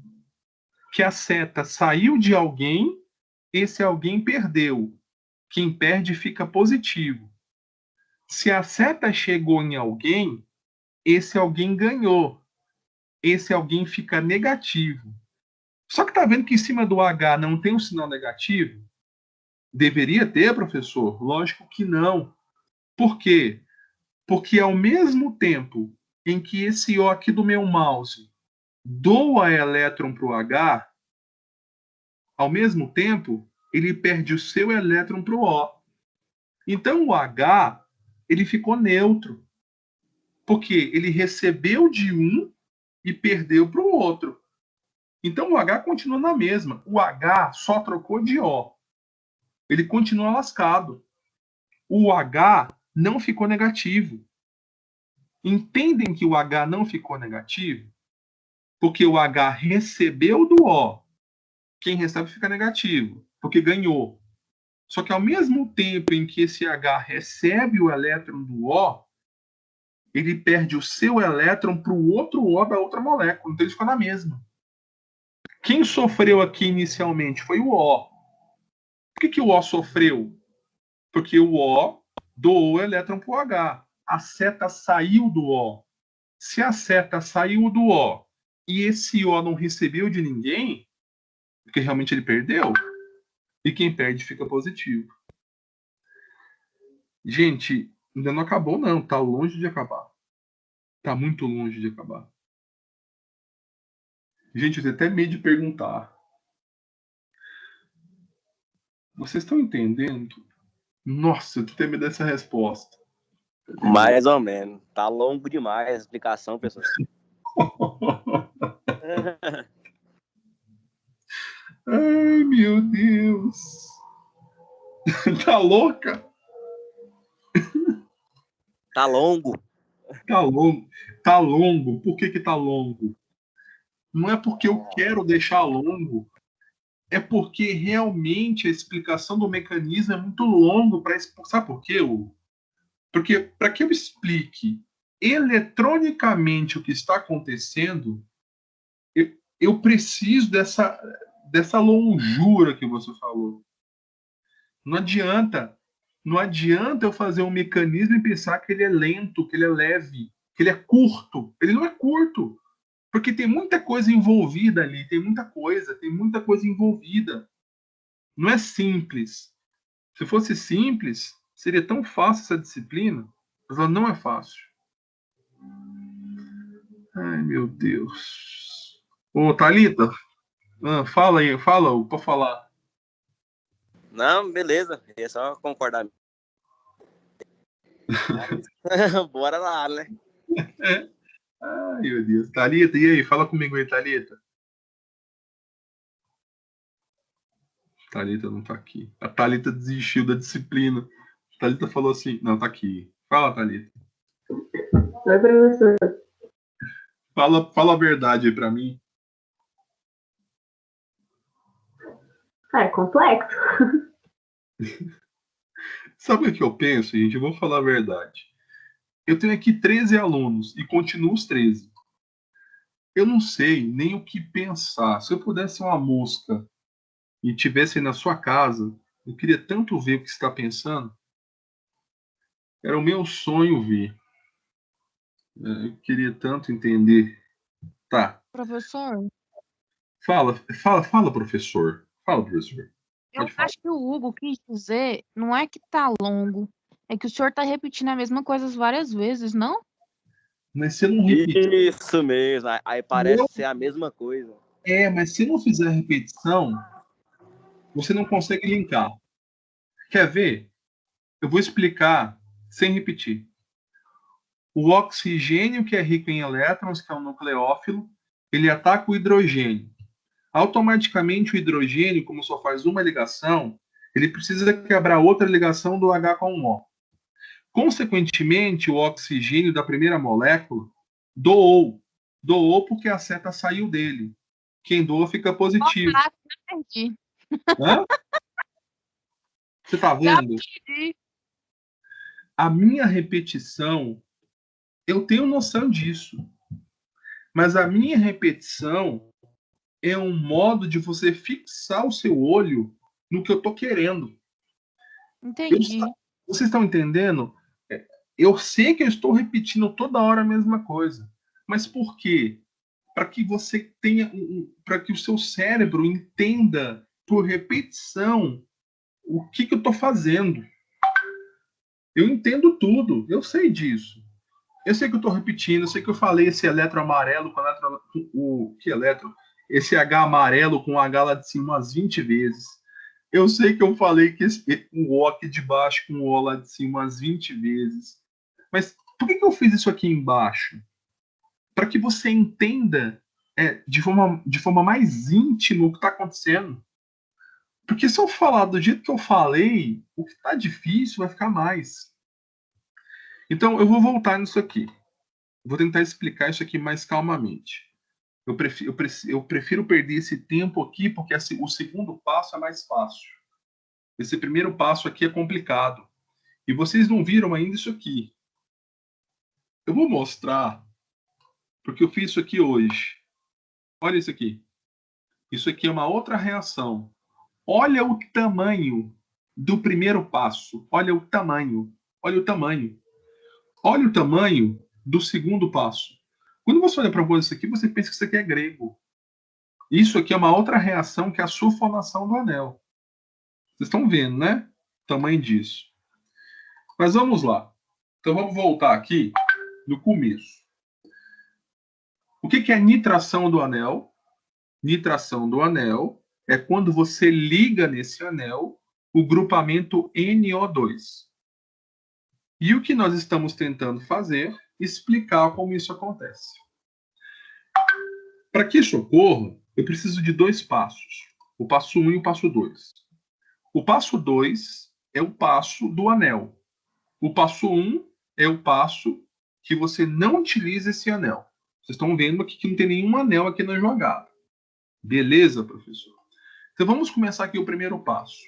que a seta saiu de alguém, esse alguém perdeu. Quem perde fica positivo. Se a seta chegou em alguém, esse alguém ganhou. Esse alguém fica negativo. Só que tá vendo que em cima do H não tem um sinal negativo? Deveria ter, professor? Lógico que não. Por quê? Porque ao mesmo tempo em que esse O aqui do meu mouse doa elétron para o H, ao mesmo tempo ele perde o seu elétron para o O. Então o H ele ficou neutro, porque ele recebeu de um e perdeu para o outro. Então o H continua na mesma. O H só trocou de O. Ele continua lascado. O H não ficou negativo. Entendem que o H não ficou negativo? Porque o H recebeu do O. Quem recebe fica negativo, porque ganhou. Só que ao mesmo tempo em que esse H recebe o elétron do O, ele perde o seu elétron para o outro O da outra molécula. Então ele ficou na mesma. Quem sofreu aqui inicialmente foi o O. Por que o O sofreu? Porque o O doou o elétron para o H. A seta saiu do O. Se a seta saiu do O e esse O não recebeu de ninguém, porque realmente ele perdeu, e quem perde fica positivo. Gente, ainda não acabou não, tá longe de acabar. Tá muito longe de acabar. Gente, eu tenho até medo de perguntar. Vocês estão entendendo? Nossa, eu tenho medo dessa resposta. Mais ou menos. Tá longo demais a explicação, pessoal. Ai, meu Deus. Tá louca? Tá longo. Tá longo. Tá longo. Por que tá longo? Não é porque eu quero deixar longo. É porque realmente a explicação do mecanismo é muito longo para explicar. Sabe por quê, Hugo? Porque para que eu explique eletronicamente o que está acontecendo, eu preciso dessa longura que você falou. Não adianta. Não adianta eu fazer um mecanismo e pensar que ele é lento, que ele é leve, que ele é curto. Ele não é curto. Porque tem muita coisa envolvida ali, tem muita coisa envolvida. Não é simples. Se fosse simples, seria tão fácil essa disciplina, mas ela não é fácil. Ai, meu Deus. Ô, Thalita, fala aí, fala, pode falar. Não, beleza. É só concordar. Bora lá, né? Ai, meu Deus. Thalita, e aí? Fala comigo aí, Thalita. Thalita não tá aqui. A Thalita desistiu da disciplina. A Thalita falou assim, não, tá aqui. Fala, Thalita. Oi, professor. Fala a verdade aí pra mim. É complexo. Sabe o que eu penso, gente? Eu vou falar a verdade. Eu tenho aqui 13 alunos e continuo os 13. Eu não sei nem o que pensar. Se eu pudesse ser uma mosca e estivesse na sua casa, eu queria tanto ver o que você está pensando. Era o meu sonho ver. Eu queria tanto entender. Tá. Professor, Fala, professor. Fala, professor. eu Pode falar. acho que o Hugo quis dizer, não é que tá longo, é que o senhor tá repetindo a mesma coisa várias vezes, não? Mas se não repetir. Isso mesmo. Aí parece ser a mesma coisa. Mas se não fizer repetição, você não consegue linkar. Quer ver? Eu vou explicar sem repetir. O oxigênio, que é rico em elétrons, que é um nucleófilo, ele ataca o hidrogênio. Automaticamente, o hidrogênio, como só faz uma ligação, ele precisa quebrar outra ligação do H com o O. Consequentemente, o oxigênio da primeira molécula doou. Doou porque a seta saiu dele. Quem doa fica positivo. Já perdi. Hã? Você está Já vendo? perdi. A minha repetição, eu tenho noção disso. Mas a minha repetição é um modo de você fixar o seu olho no que eu estou querendo. Entendi. Vocês estão entendendo? Eu sei que eu estou repetindo toda hora a mesma coisa. Mas por quê? Para que você tenha, para que o seu cérebro entenda por repetição o que eu estou fazendo. Eu entendo tudo, eu sei disso. Eu sei que eu estou repetindo, eu sei que eu falei esse elétron amarelo com esse H amarelo com o H lá de cima umas 20 vezes. Eu sei que eu falei que o O aqui de baixo com o O lá de cima umas 20 vezes. Mas por que eu fiz isso aqui embaixo? Para que você entenda de forma mais íntima o que está acontecendo. Porque se eu falar do jeito que eu falei, o que está difícil vai ficar mais. Então, eu vou voltar nisso aqui. Vou tentar explicar isso aqui mais calmamente. Eu prefiro perder esse tempo aqui, porque o segundo passo é mais fácil. Esse primeiro passo aqui é complicado. E vocês não viram ainda isso aqui. Eu vou mostrar, porque eu fiz isso aqui hoje. Olha isso aqui. Isso aqui é uma outra reação. Olha o tamanho do primeiro passo. Olha o tamanho. Olha o tamanho. Olha o tamanho do segundo passo. Quando você olha para isso aqui, você pensa que isso aqui é grego. Isso aqui é uma outra reação que é a sulfonação do anel. Vocês estão vendo, né? O tamanho disso. Mas vamos lá. Então vamos voltar aqui no começo. O que é nitração do anel? Nitração do anel é quando você liga nesse anel o grupamento NO2. E o que nós estamos tentando fazer? Explicar como isso acontece. Para que isso ocorra, eu preciso de dois passos. O passo 1 e o passo 2. O passo 2 é o passo do anel. O passo 1 é o passo que você não utiliza esse anel. Vocês estão vendo aqui que não tem nenhum anel aqui na jogada. Beleza, professor? Então vamos começar aqui o primeiro passo.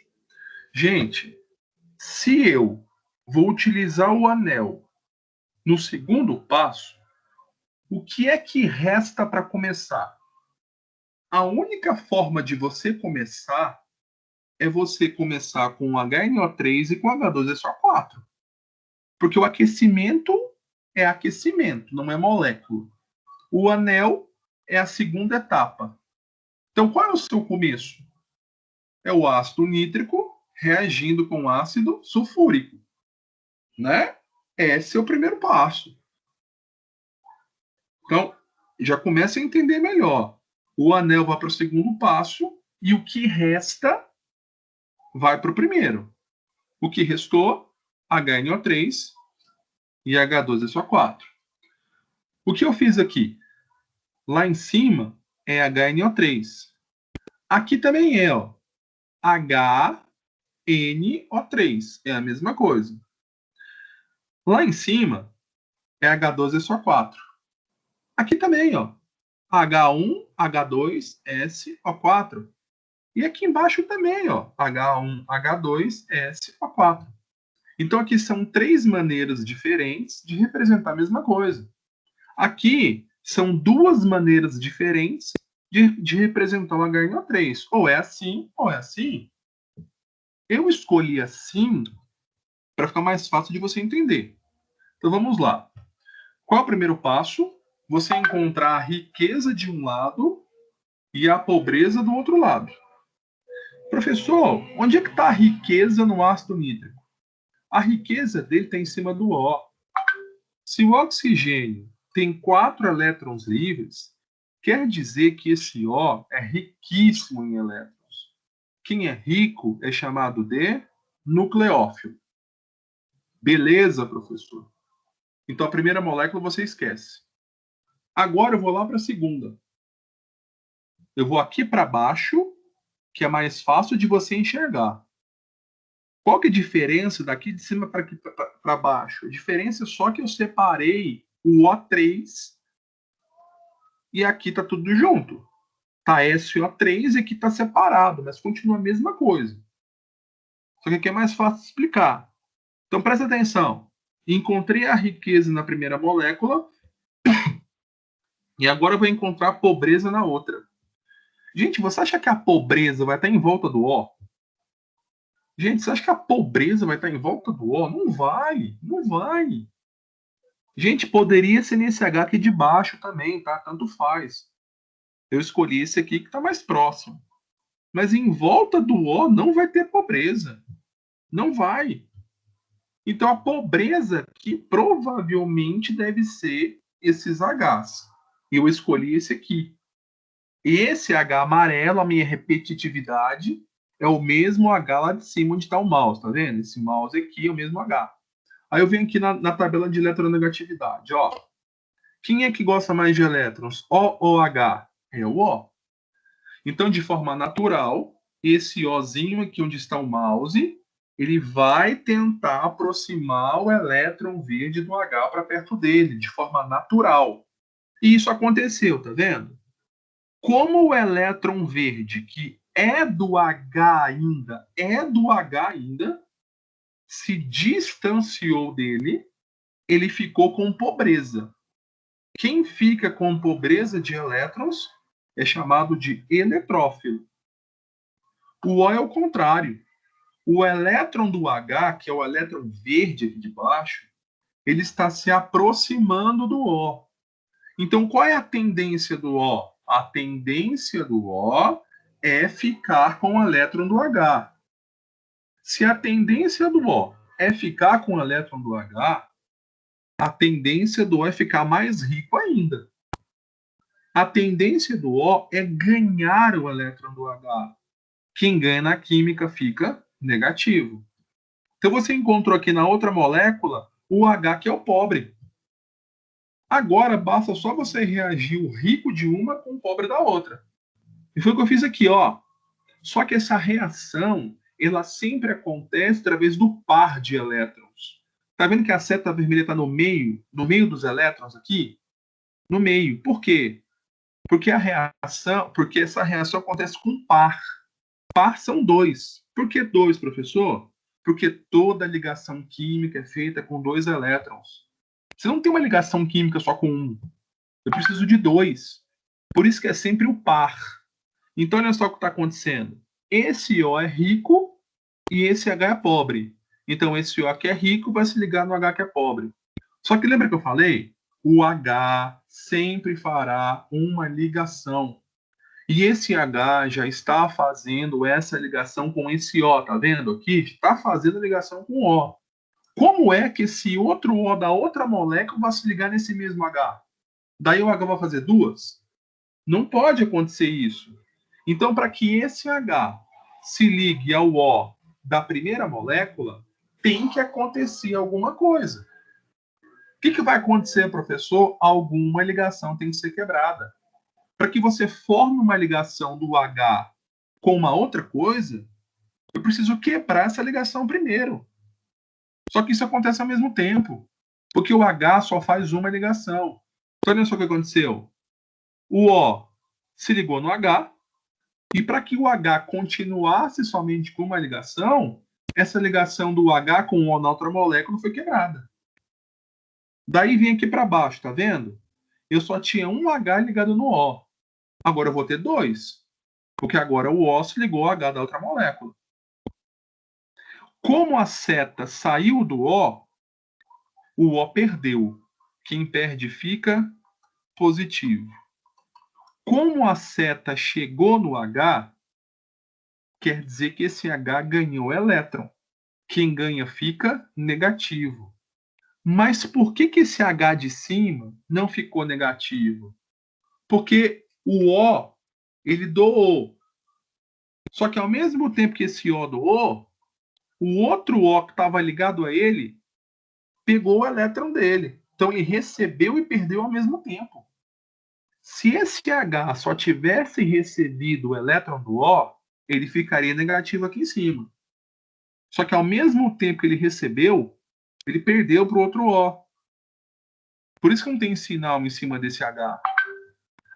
Gente, se eu vou utilizar o anel no segundo passo, o que é que resta para começar? A única forma de você começar é você começar com HNO3 e com H2SO4. Porque o aquecimento é aquecimento, não é molécula. O anel é a segunda etapa. Então, qual é o seu começo? É o ácido nítrico reagindo com ácido sulfúrico, né? Esse é o primeiro passo. Então, já começa a entender melhor. O anel vai para o segundo passo e o que resta vai para o primeiro. O que restou? HNO3 e H2SO4. O que eu fiz aqui? Lá em cima é HNO3. Aqui também é, ó, HNO3. É a mesma coisa. Lá em cima é H2SO4. Aqui também, ó, H1, H2, SO4. E aqui embaixo também, ó, H1, H2, SO4. Então aqui são três maneiras diferentes de representar a mesma coisa. Aqui são duas maneiras diferentes de representar o HNO3. Ou é assim, ou é assim. Eu escolhi assim para ficar mais fácil de você entender. Então vamos lá. Qual é o primeiro passo? Você encontrar a riqueza de um lado e a pobreza do outro lado. Professor, onde é que está a riqueza no ácido nítrico? A riqueza dele está em cima do O. Se o oxigênio tem 4 elétrons livres, quer dizer que esse O é riquíssimo em elétrons. Quem é rico é chamado de nucleófilo. Beleza, professor. Então, a primeira molécula você esquece. Agora eu vou lá para a segunda. Eu vou aqui para baixo, que é mais fácil de você enxergar. Qual que é a diferença daqui de cima para baixo? A diferença é só que eu separei o O3 e aqui está tudo junto. Tá SO3 e aqui está separado, mas continua a mesma coisa. Só que aqui é mais fácil de explicar. Então presta atenção. Encontrei a riqueza na primeira molécula e agora eu vou encontrar a pobreza na outra. Gente, você acha que a pobreza vai estar em volta do O? Gente, você acha que a pobreza vai estar em volta do O? Não vai, não vai. Gente, poderia ser nesse H aqui de baixo também, tá? Tanto faz. Eu escolhi esse aqui que está mais próximo. Mas em volta do O não vai ter pobreza. Não vai. Então a pobreza que provavelmente deve ser esses Hs. Eu escolhi esse aqui. Esse H amarelo, a minha repetitividade, é o mesmo H lá de cima onde está o mouse, tá vendo? Esse mouse aqui é o mesmo H. Aí eu venho aqui na tabela de eletronegatividade, ó. Quem é que gosta mais de elétrons? O ou H? É o O. Então, de forma natural, esse Ozinho aqui onde está o mouse, ele vai tentar aproximar o elétron verde do H para perto dele, de forma natural. E isso aconteceu, tá vendo? Como o elétron verde, que é do H ainda, se distanciou dele, ele ficou com pobreza. Quem fica com pobreza de elétrons é chamado de eletrófilo. O O é o contrário. O elétron do H, que é o elétron verde aqui de baixo, ele está se aproximando do O. Então, qual é a tendência do O? A tendência do O é ficar com o elétron do H. Se a tendência do O é ficar com o elétron do H, a tendência do O é ficar mais rico ainda. A tendência do O é ganhar o elétron do H. Quem ganha na química fica negativo. Então você encontrou aqui na outra molécula o H que é o pobre. Agora basta só você reagir o rico de uma com o pobre da outra. E foi o que eu fiz aqui, ó. Só que essa reação, ela sempre acontece através do par de elétrons. Tá vendo que a seta vermelha está no meio dos elétrons aqui? No meio. Por quê? Porque essa reação acontece com par. Par são dois. Por que dois, professor? Porque toda ligação química é feita com dois elétrons. Você não tem uma ligação química só com um. Eu preciso de dois. Por isso que é sempre o par. Então, olha só o que está acontecendo. Esse O é rico e esse H é pobre. Então, esse O que é rico vai se ligar no H que é pobre. Só que lembra que eu falei? O H sempre fará uma ligação. E esse H já está fazendo essa ligação com esse O, tá vendo aqui? Está fazendo a ligação com o O. Como é que esse outro O da outra molécula vai se ligar nesse mesmo H? Daí o H vai fazer duas? Não pode acontecer isso. Então, para que esse H se ligue ao O da primeira molécula, tem que acontecer alguma coisa. O que vai acontecer, professor? Alguma ligação tem que ser quebrada. Para que você forme uma ligação do H com uma outra coisa, eu preciso quebrar essa ligação primeiro. Só que isso acontece ao mesmo tempo, porque o H só faz uma ligação. Então, olha só o que aconteceu. O O se ligou no H, e para que o H continuasse somente com uma ligação, essa ligação do H com o O na outra molécula foi quebrada. Daí vem aqui para baixo, tá vendo? Eu só tinha um H ligado no O. Agora eu vou ter dois, porque agora o O se ligou ao H da outra molécula. Como a seta saiu do O perdeu. Quem perde fica positivo. Como a seta chegou no H, quer dizer que esse H ganhou elétron. Quem ganha fica negativo. Mas por que esse H de cima não ficou negativo? Porque o O, ele doou. Só que ao mesmo tempo que esse O doou, o outro O que estava ligado a ele pegou o elétron dele. Então ele recebeu e perdeu ao mesmo tempo. Se esse H só tivesse recebido o elétron do O, ele ficaria negativo aqui em cima. Só que ao mesmo tempo que ele recebeu, ele perdeu para o outro O. Por isso que não tem sinal em cima desse H.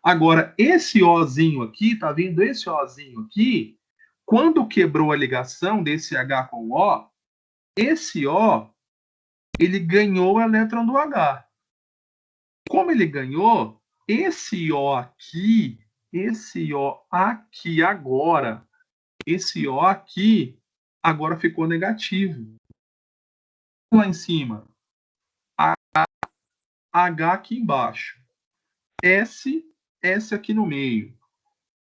Agora, esse Ozinho aqui, tá vendo esse Ozinho aqui? Quando quebrou a ligação desse H com o O, esse O, ele ganhou o elétron do H. Como ele ganhou, esse O aqui agora, esse O aqui agora ficou negativo. Lá em cima, H aqui embaixo, S aqui no meio,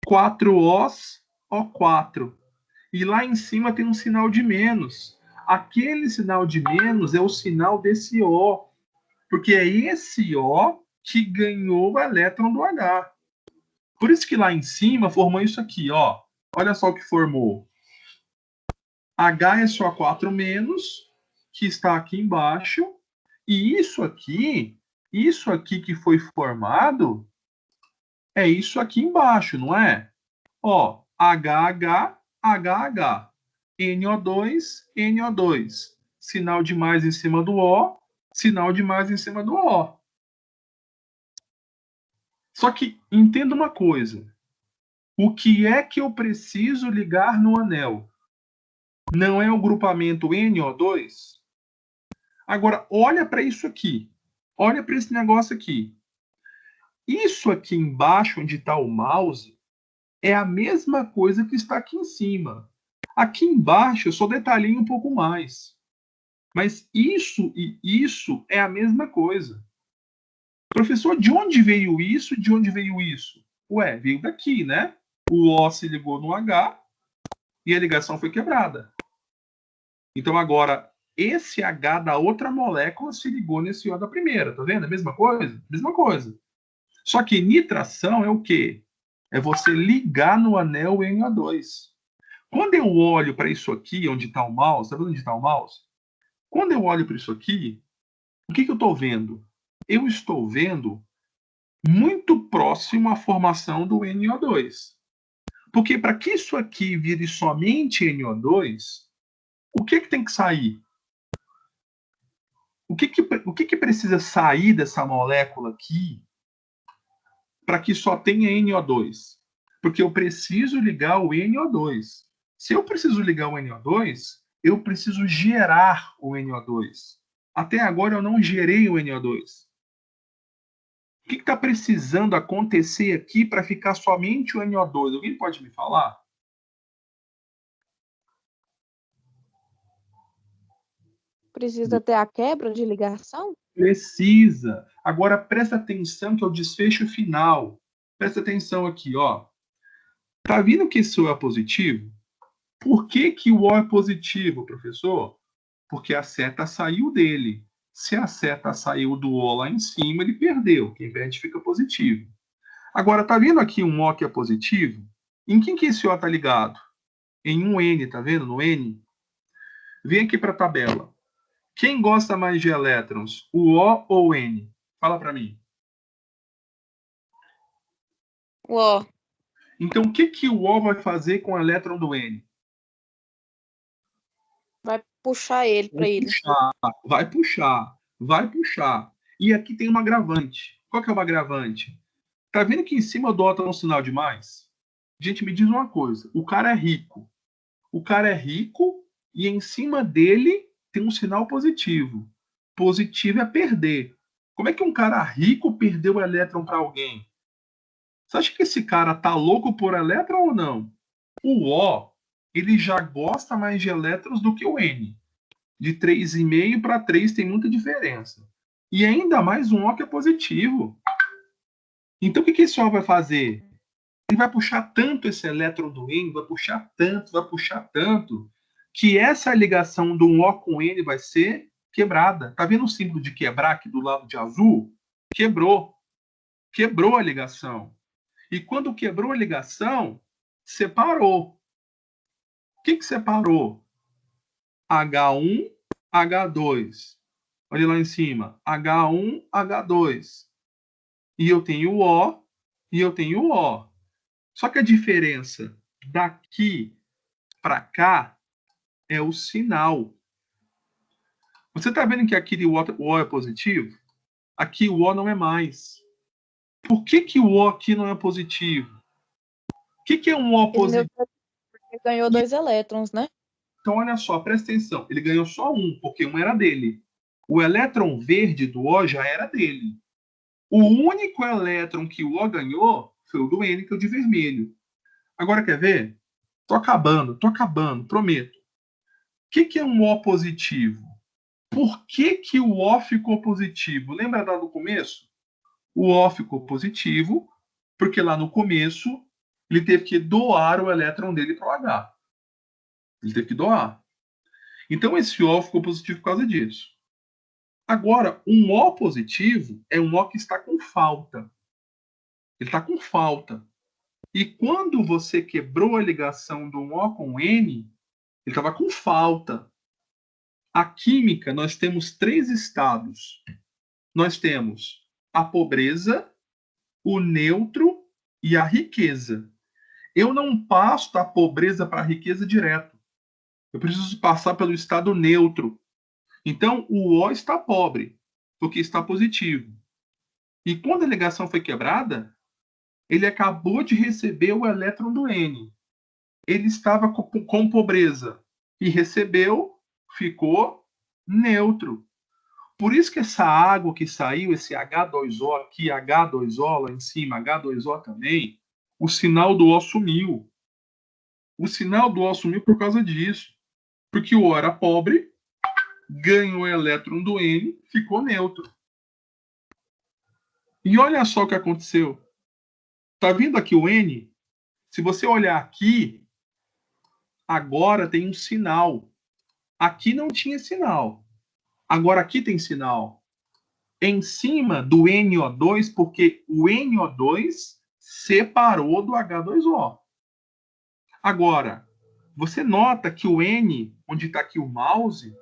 4 Os, O4. E lá em cima tem um sinal de menos. Aquele sinal de menos é o sinal desse O, porque é esse O que ganhou o elétron do H. Por isso que lá em cima formou isso aqui, ó. Olha só o que formou. H é só 4 menos, que está aqui embaixo. E isso aqui que foi formado, é isso aqui embaixo, não é? Ó, HH, HH. NO2, NO2. Sinal de mais em cima do O, sinal de mais em cima do O. Só que entenda uma coisa. O que é que eu preciso ligar no anel? Não é o grupamento NO2? Agora, olha para isso aqui. Olha para esse negócio aqui. Isso aqui embaixo, onde está o mouse, é a mesma coisa que está aqui em cima. Aqui embaixo eu só detalhei um pouco mais. Mas isso e isso é a mesma coisa. Professor, de onde veio isso? De onde veio isso? Ué, veio daqui, né? O O se ligou no H e a ligação foi quebrada. Então agora, esse H da outra molécula se ligou nesse O da primeira. Tá vendo? A mesma coisa? Mesma coisa. Só que nitração é o quê? É você ligar no anel NO2. Quando eu olho para isso aqui, onde está o mouse, tá vendo onde está o mouse? Quando eu olho para isso aqui, o que eu estou vendo? Eu estou vendo muito próximo à formação do NO2. Porque para que isso aqui vire somente NO2, o que tem que sair? O que precisa sair dessa molécula aqui para que só tenha NO2? Porque eu preciso ligar o NO2. Se eu preciso ligar o NO2, eu preciso gerar o NO2. Até agora eu não gerei o NO2. O que está precisando acontecer aqui para ficar somente o NO2? Alguém pode me falar? Precisa ter a quebra de ligação? Precisa. Agora presta atenção que é o desfecho final. Presta atenção aqui, ó. Tá vendo que esse O é positivo? Por que o O é positivo, professor? Porque a seta saiu dele. Se a seta saiu do O lá em cima, ele perdeu. Quem perde fica positivo. Agora, tá vendo aqui um O que é positivo? Em quem que esse O tá ligado? Em um N, tá vendo? No N. Vem aqui para a tabela. Quem gosta mais de elétrons, o O ou o N? Fala para mim. O O. Então, o que o O vai fazer com o elétron do N? Vai puxar ele para ele. Vai puxar. E aqui tem um agravante. Qual que é o agravante? Tá vendo que em cima do O tá um sinal de mais? Gente, me diz uma coisa. O cara é rico. O cara é rico e em cima dele tem um sinal positivo. Positivo é perder. Como é que um cara rico perdeu o elétron para alguém? Você acha que esse cara tá louco por elétron ou não? O O, ele já gosta mais de elétrons do que o N. De 3,5 para 3 tem muita diferença. E ainda mais um O que é positivo. Então o que esse O vai fazer? Ele vai puxar tanto esse elétron do N, vai puxar tanto, que essa ligação do O com N vai ser quebrada. Tá vendo o símbolo de quebrar aqui do lado de azul? Quebrou. Quebrou a ligação. E quando quebrou a ligação, separou. O que separou? H1, H2. Olha lá em cima. H1, H2. E eu tenho O e eu tenho O. Só que a diferença daqui para cá é o sinal. Você está vendo que aqui o O é positivo? Aqui o O não é mais. Por que o O aqui não é positivo? O que é um O positivo? Ele ganhou 2 elétrons, né? Então, olha só, presta atenção. Ele ganhou só um, porque um era dele. O elétron verde do O já era dele. O único elétron que o O ganhou foi o do N, que é o de vermelho. Agora, quer ver? Tô acabando, prometo. O que é um O positivo? Por que o O ficou positivo? Lembra lá do começo? O O ficou positivo porque lá no começo ele teve que doar o elétron dele para o H. Ele teve que doar. Então esse O ficou positivo por causa disso. Agora, um O positivo é um O que está com falta. Ele está com falta. E quando você quebrou a ligação do O com N, ele estava com falta. A química, nós temos 3 estados. Nós temos a pobreza, o neutro e a riqueza. Eu não passo da pobreza para a riqueza direto. Eu preciso passar pelo estado neutro. Então, o O está pobre, porque está positivo. E quando a ligação foi quebrada, ele acabou de receber o elétron do N. Ele estava com pobreza e recebeu, ficou neutro. Por isso que essa água que saiu, esse H2O aqui, H2O lá em cima, H2O também, o sinal do O sumiu. O sinal do O sumiu por causa disso. Porque o O era pobre, ganhou o elétron do N, ficou neutro. E olha só o que aconteceu. Tá vendo aqui o N? Se você olhar aqui, agora tem um sinal. Aqui não tinha sinal. Agora aqui tem sinal. Em cima do NO2, porque o NO2 separou do H2O. Agora, você nota que o N, onde está aqui o mouse,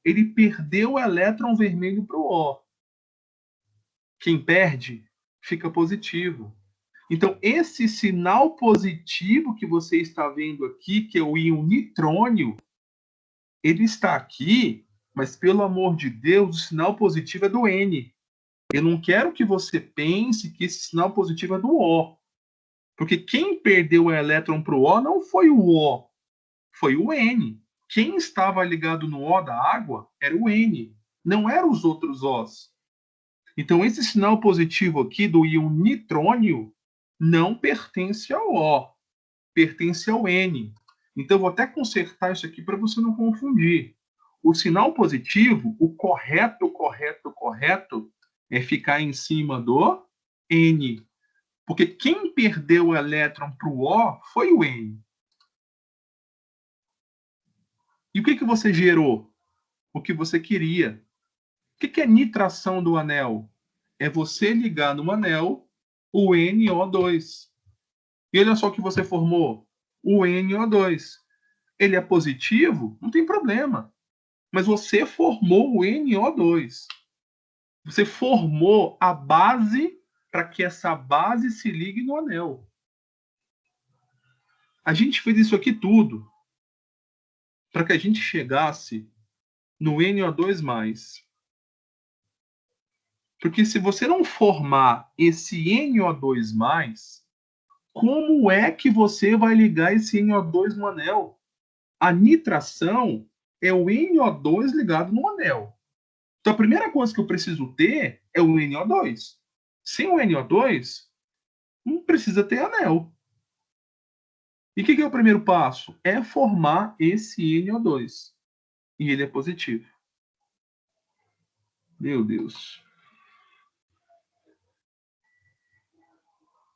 ele perdeu o elétron vermelho para o O. Quem perde, fica positivo. Então, esse sinal positivo que você está vendo aqui, que é o íon nitrônio, ele está aqui, mas pelo amor de Deus, o sinal positivo é do N. Eu não quero que você pense que esse sinal positivo é do O. Porque quem perdeu o elétron para o O não foi o O, foi o N. Quem estava ligado no O da água era o N, não eram os outros Os. Então, esse sinal positivo aqui do íon nitrônio não pertence ao O, pertence ao N. Então, eu vou até consertar isso aqui para você não confundir. O sinal positivo, o correto, é ficar em cima do N. Porque quem perdeu o elétron para o O foi o N. E o que você gerou? O que você queria. O que é nitração do anel? É você ligar no anel o NO2. E olha só o que você formou. O NO2. Ele é positivo? Não tem problema. Mas você formou o NO2. Você formou a base para que essa base se ligue no anel. A gente fez isso aqui tudo para que a gente chegasse no NO2+. Porque se você não formar esse NO2+, como é que você vai ligar esse NO2 no anel? A nitração é o NO2 ligado no anel. Então a primeira coisa que eu preciso ter é o NO2. Sem o NO2, não precisa ter anel. E o que é o primeiro passo? É formar esse NO2. E ele é positivo. Meu Deus.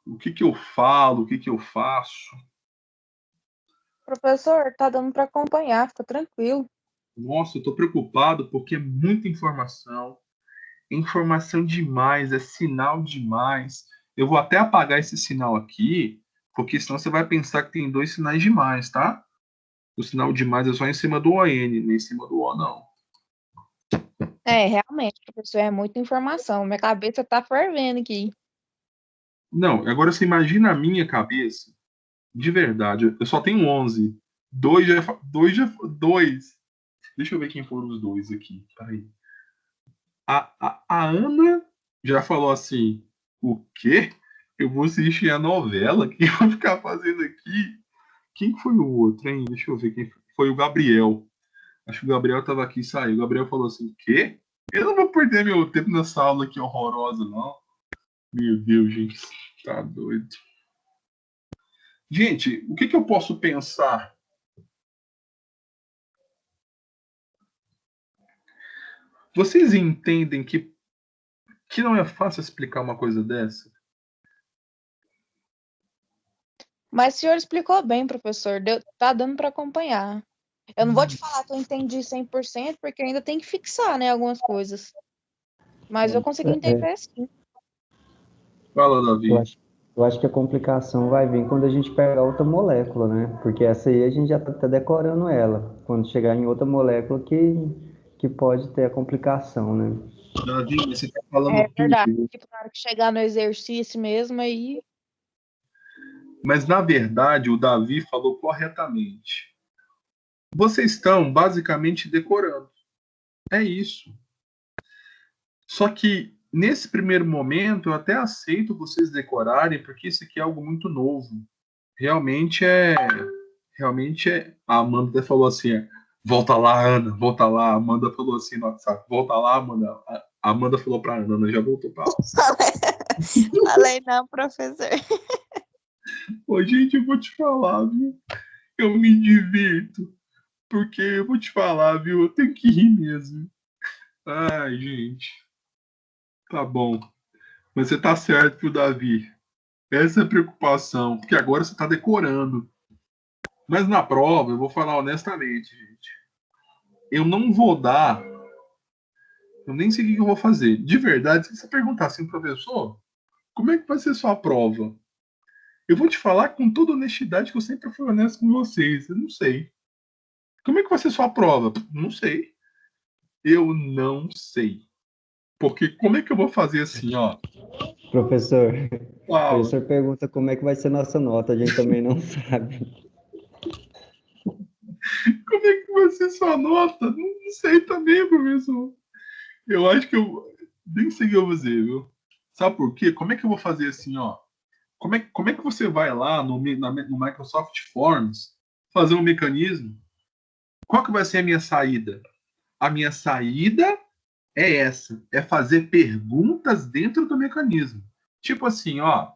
O que eu falo? O que eu faço? Professor, tá dando para acompanhar, fica tranquilo. Nossa, eu tô preocupado porque é muita informação. Informação demais, é sinal demais. Eu vou até apagar esse sinal aqui, porque senão você vai pensar que tem 2 sinais demais, tá? O sinal demais é só em cima do ON, nem em cima do O, não. É, realmente. Realmente, professor, é muita informação. Minha cabeça tá fervendo aqui. Não, agora você imagina a minha cabeça, de verdade, eu só tenho 11. Dois. Deixa eu ver quem foram os dois aqui. Peraí. A Ana já falou assim: o quê? Eu vou assistir a novela? Quem vai ficar fazendo aqui? Quem foi o outro, hein? Deixa eu ver quem foi. Foi o Gabriel. Acho que o Gabriel estava aqui e saiu. O Gabriel falou assim: quê? Eu não vou perder meu tempo nessa aula aqui horrorosa, não. Meu Deus, gente. Tá doido. Gente, o que eu posso pensar? Vocês entendem que não é fácil explicar uma coisa dessa? Mas o senhor explicou bem, professor. Tá dando para acompanhar. Eu não vou te falar que eu entendi 100%, porque ainda tem que fixar, né, algumas coisas. Mas eu consegui entender sim. Fala, Davi. Eu acho que a complicação vai vir quando a gente pegar outra molécula, né? Porque essa aí a gente já tá decorando ela. Quando chegar em outra molécula que pode ter a complicação, né? Davi, você tá falando É verdade. tudo. Tipo, na hora que chegar no exercício mesmo, aí. Mas, na verdade, o Davi falou corretamente. Vocês estão basicamente decorando. É isso. Só que, nesse primeiro momento, eu até aceito vocês decorarem, porque isso aqui é algo muito novo. Realmente é. A Amanda até falou assim: volta lá, Ana, volta lá. A Amanda falou assim no WhatsApp: volta lá, Amanda. A Amanda falou pra Ana, já voltou pra lá. Falei não, professor. Ô, gente, eu vou te falar, viu? Eu me divirto. Porque eu vou te falar, viu? Eu tenho que rir mesmo. Ai, gente. Tá bom. Mas você tá certo, viu, Davi? Essa é a preocupação. Porque agora você tá decorando. Mas na prova, eu vou falar honestamente, gente. Eu não vou dar. Eu nem sei o que eu vou fazer. De verdade, se você perguntar assim, professor, como é que vai ser sua prova? Eu vou te falar com toda honestidade que eu sempre fui honesto com vocês. Eu não sei. Como é que vai ser sua prova? Não sei. Eu não sei. Porque como é que eu vou fazer assim, ó? Professor, o Fala. professor pergunta como é que vai ser nossa nota, a gente também não sabe. Como é que vai ser sua nota? Não sei também, professor. Eu acho que eu nem sei o que eu vou fazer, viu? Sabe por quê? Como é que eu vou fazer assim, ó? Como é que você vai lá no Microsoft Forms fazer um mecanismo? Qual que vai ser a minha saída? A minha saída é essa, é fazer perguntas dentro do mecanismo. Tipo assim, ó,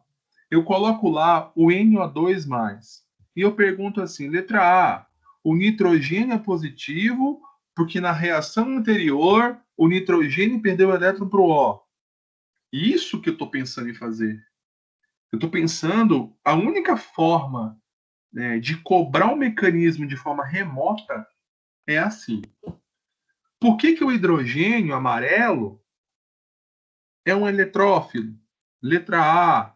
eu coloco lá o NO2+, e eu pergunto assim, letra A, o nitrogênio é positivo porque na reação anterior o nitrogênio perdeu o elétron para o O. Isso que eu estou pensando em fazer. Eu estou pensando, a única forma, né, de cobrar um mecanismo de forma remota é assim. Por que o hidrogênio amarelo é um eletrófilo? Letra A,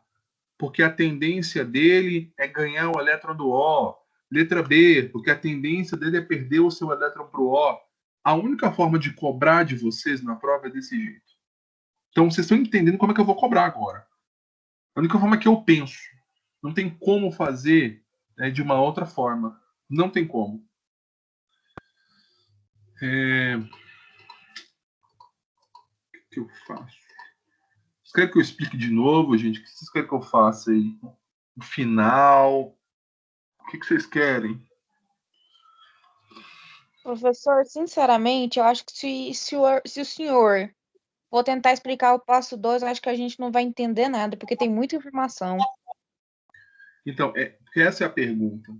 porque a tendência dele é ganhar o elétron do O. Letra B, porque a tendência dele é perder o seu elétron para o O. A única forma de cobrar de vocês na prova é desse jeito. Então, vocês estão entendendo como é que eu vou cobrar agora. A única forma que eu penso. Não tem como fazer, né, de uma outra forma. Não tem como. O que eu faço? Vocês querem que eu explique de novo, gente? O que vocês querem que eu faça aí? O final? O que vocês querem? Professor, sinceramente, eu acho que se o senhor for tentar explicar o passo 2, eu acho que a gente não vai entender nada, porque tem muita informação. Então, essa é a pergunta.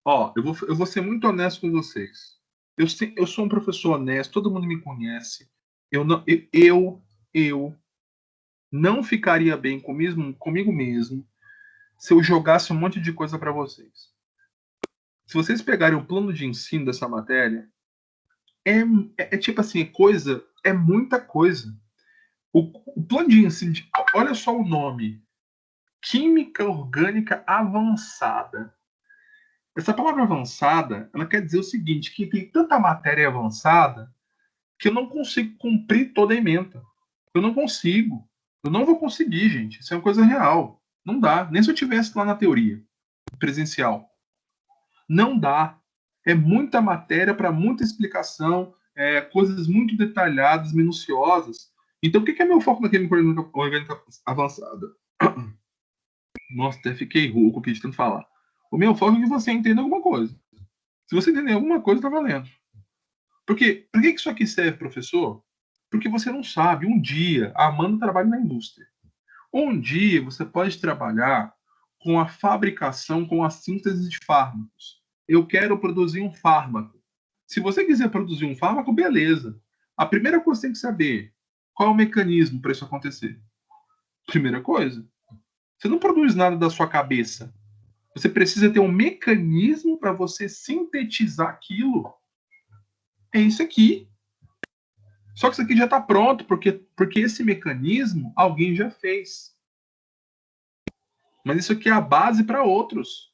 Ó, eu vou ser muito honesto com vocês. Eu sou um professor honesto, todo mundo me conhece. Eu não ficaria bem comigo mesmo se eu jogasse um monte de coisa para vocês. Se vocês pegarem o plano de ensino dessa matéria, é tipo assim, é muita coisa. O plano de ensino, olha só o nome: Química Orgânica Avançada. Essa palavra avançada, ela quer dizer o seguinte, que tem tanta matéria avançada que eu não consigo cumprir toda a ementa. Eu não consigo. Eu não vou conseguir, gente. Isso é uma coisa real. Não dá. Nem se eu tivesse lá na teoria, presencial. Não dá. É muita matéria para muita explicação, coisas muito detalhadas, minuciosas. Então, o que é meu foco naquele orgânica avançada? Nossa, até fiquei rouco aqui de tanto falar. O meu foco é que você entenda alguma coisa. Se você entender alguma coisa, tá valendo. Porque, por que isso aqui serve, professor? Porque você não sabe. Um dia, a Amanda trabalha na indústria. Um dia, você pode trabalhar com a fabricação, com a síntese de fármacos. Eu quero produzir um fármaco. Se você quiser produzir um fármaco, beleza. A primeira coisa que você tem que saber, qual é o mecanismo para isso acontecer? Primeira coisa. Você não produz nada da sua cabeça. Você precisa ter um mecanismo para você sintetizar aquilo. É isso aqui. Só que isso aqui já está pronto, porque esse mecanismo alguém já fez. Mas isso aqui é a base para outros.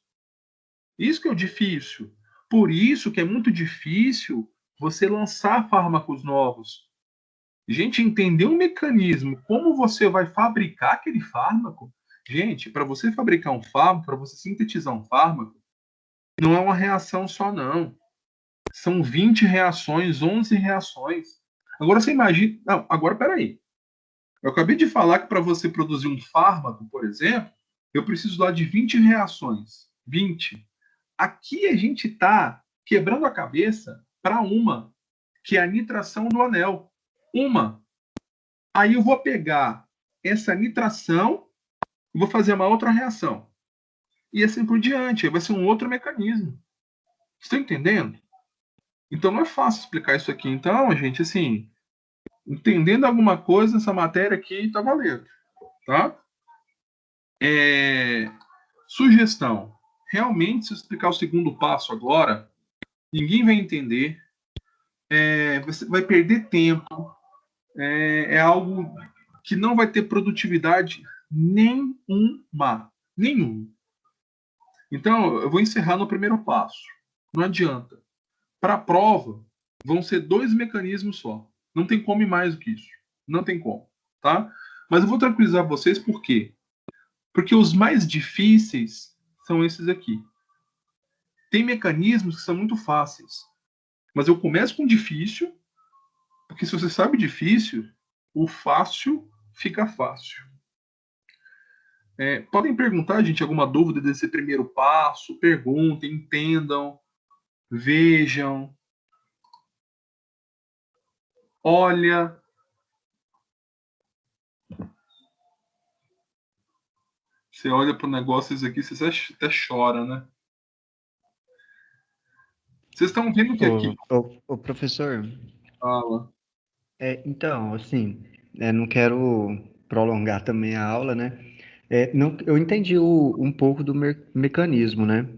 Isso que é o difícil. Por isso que é muito difícil você lançar fármacos novos. Gente, entender um mecanismo, como você vai fabricar aquele fármaco. Gente, para você fabricar um fármaco, para você sintetizar um fármaco, não é uma reação só, não. São 20 reações, 11 reações. Agora você imagina... Não, agora peraí. Eu acabei de falar que para você produzir um fármaco, por exemplo, eu preciso lá de 20 reações. 20. Aqui a gente está quebrando a cabeça para uma, que é a nitração do anel. Uma. Aí eu vou pegar essa nitração e vou fazer uma outra reação. E assim por diante. Aí vai ser um outro mecanismo. Estão entendendo? Então não é fácil explicar isso aqui. Então, gente, assim, entendendo alguma coisa, essa matéria aqui está valendo. Tá? Sugestão. Realmente, se eu explicar o segundo passo agora, ninguém vai entender. Você vai perder tempo. É algo que não vai ter produtividade nenhuma. Nenhum. Então, eu vou encerrar no primeiro passo. Não adianta. Para a prova, vão ser 2 mecanismos só. Não tem como ir mais do que isso. Não tem como. Tá? Mas eu vou tranquilizar vocês por quê? Porque os mais difíceis são esses aqui. Tem mecanismos que são muito fáceis. Mas eu começo com difícil, porque se você sabe difícil, o fácil fica fácil. Podem perguntar, gente, alguma dúvida desse primeiro passo? Perguntem, entendam, vejam. Olha. Você olha para o negócio aqui, você até chora, né? Vocês estão vendo o que aqui? Ô, professor, Fala. então, assim, não quero prolongar também a aula, né? Não, eu entendi um pouco do mecanismo, né?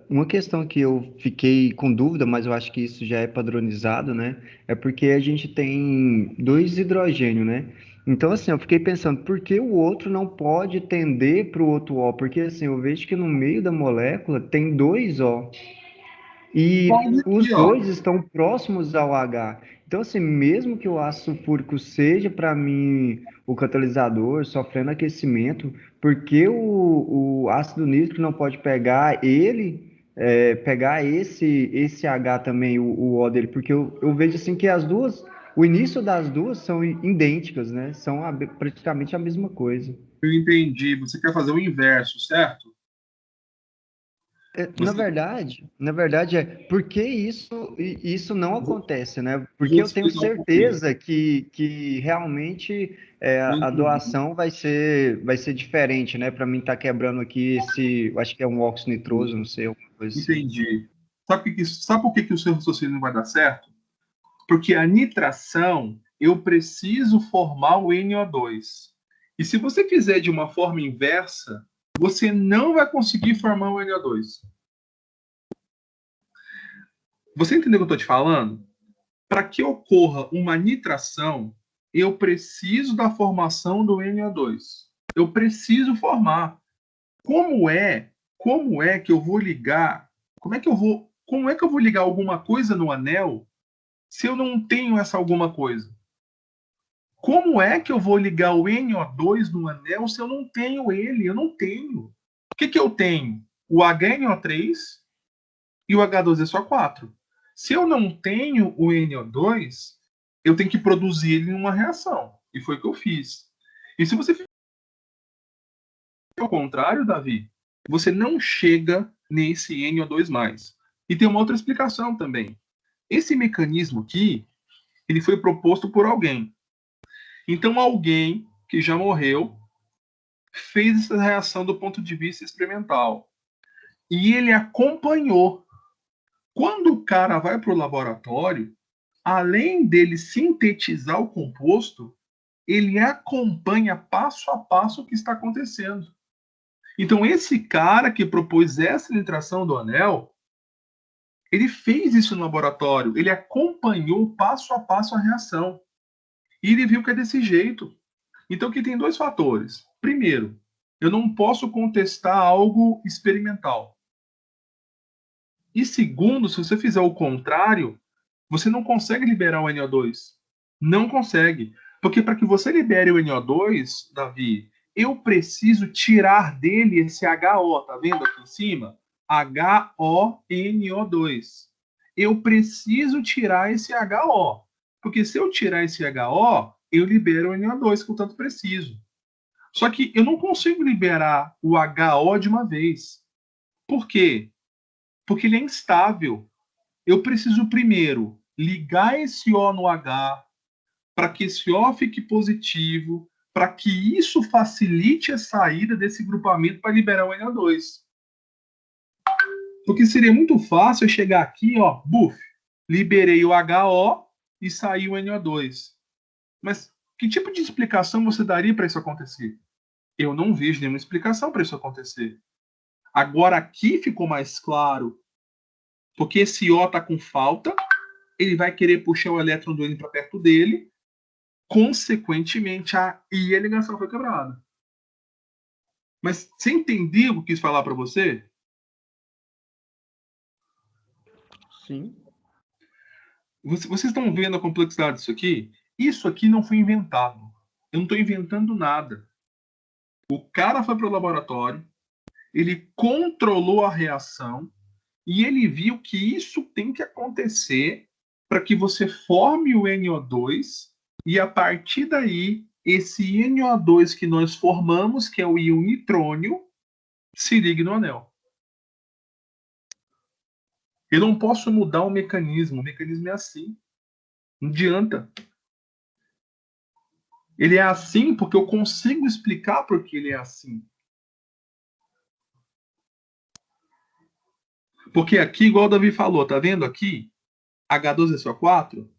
Uma questão que eu fiquei com dúvida, mas eu acho que isso já é padronizado, né? É porque a gente tem 2 hidrogênios, né? Então, assim, eu fiquei pensando, por que o outro não pode tender para o outro O? Porque, assim, eu vejo que no meio da molécula tem 2 O. E Olha os aqui, ó. dois estão próximos ao H. Então, assim, mesmo que o ácido sulfúrico seja, para mim, o catalisador, sofrendo aquecimento, porque o ácido nítrico não pode pegar ele, pegar esse H também, o O dele? Porque eu vejo, assim, que as duas, o início das duas são idênticas, né? São praticamente a mesma coisa. Eu entendi. Você quer fazer o inverso, certo? Você... Na verdade por que isso não acontece, né? Porque Vou eu tenho explicar um pouquinho. certeza que realmente Eu a entendi. doação vai ser diferente, né? Para mim tá quebrando aqui eu acho que é um óxido nitroso, não sei, alguma coisa assim. Entendi. Sabe por que o seu raciocínio não vai dar certo? Porque a nitração, eu preciso formar o NO2. E se você fizer de uma forma inversa, você não vai conseguir formar o NO2. Você entendeu o que eu estou te falando? Para que ocorra uma nitração, eu preciso da formação do NO2. Eu preciso formar. Como é que eu vou ligar? Como é que eu vou ligar alguma coisa no anel se eu não tenho essa alguma coisa? Como é que eu vou ligar o NO2 no anel se eu não tenho ele? Eu não tenho. O que eu tenho? O HNO3 e o H2SO4. Se eu não tenho o NO2, eu tenho que produzir ele em uma reação. E foi o que eu fiz. E se você fizer ao contrário, Davi, você não chega nesse NO2+. E tem uma outra explicação também. Esse mecanismo aqui, ele foi proposto por alguém. Então, alguém que já morreu fez essa reação do ponto de vista experimental. E ele acompanhou. Quando o cara vai para o laboratório, além dele sintetizar o composto, ele acompanha passo a passo o que está acontecendo. Então, esse cara que propôs essa nitração do anel, ele fez isso no laboratório, ele acompanhou passo a passo a reação. E ele viu que é desse jeito. Então, aqui tem dois fatores. Primeiro, eu não posso contestar algo experimental. E segundo, se você fizer o contrário, você não consegue liberar o NO2. Não consegue. Porque para que você libere o NO2, Davi, eu preciso tirar dele esse HO. Tá vendo aqui em cima? HONO2. Eu preciso tirar esse HO. Porque se eu tirar esse HO, eu libero o NO2 que eu tanto preciso. Só que eu não consigo liberar o HO de uma vez. Por quê? Porque ele é instável. Eu preciso primeiro ligar esse O no H para que esse O fique positivo, para que isso facilite a saída desse grupamento para liberar o NO2. Porque seria muito fácil eu chegar aqui, ó, buf, liberei o HO e saiu o NO2. Mas que tipo de explicação você daria para isso acontecer? Eu não vejo nenhuma explicação para isso acontecer. Agora aqui ficou mais claro, porque esse O está com falta, ele vai querer puxar o elétron do N para perto dele, consequentemente, a ligação foi quebrada. Mas você entendeu o que eu quis falar para você? Sim. Vocês estão vendo a complexidade disso aqui? Isso aqui não foi inventado. Eu não estou inventando nada. O cara foi para o laboratório, ele controlou a reação e ele viu que isso tem que acontecer para que você forme o NO2 e a partir daí esse NO2 que nós formamos, que é o íon nitrônio, se ligue no anel. Eu não posso mudar o mecanismo é assim. Não adianta. Ele é assim porque eu consigo explicar por que ele é assim. Porque aqui, igual o Davi falou, tá vendo aqui? H2SO4,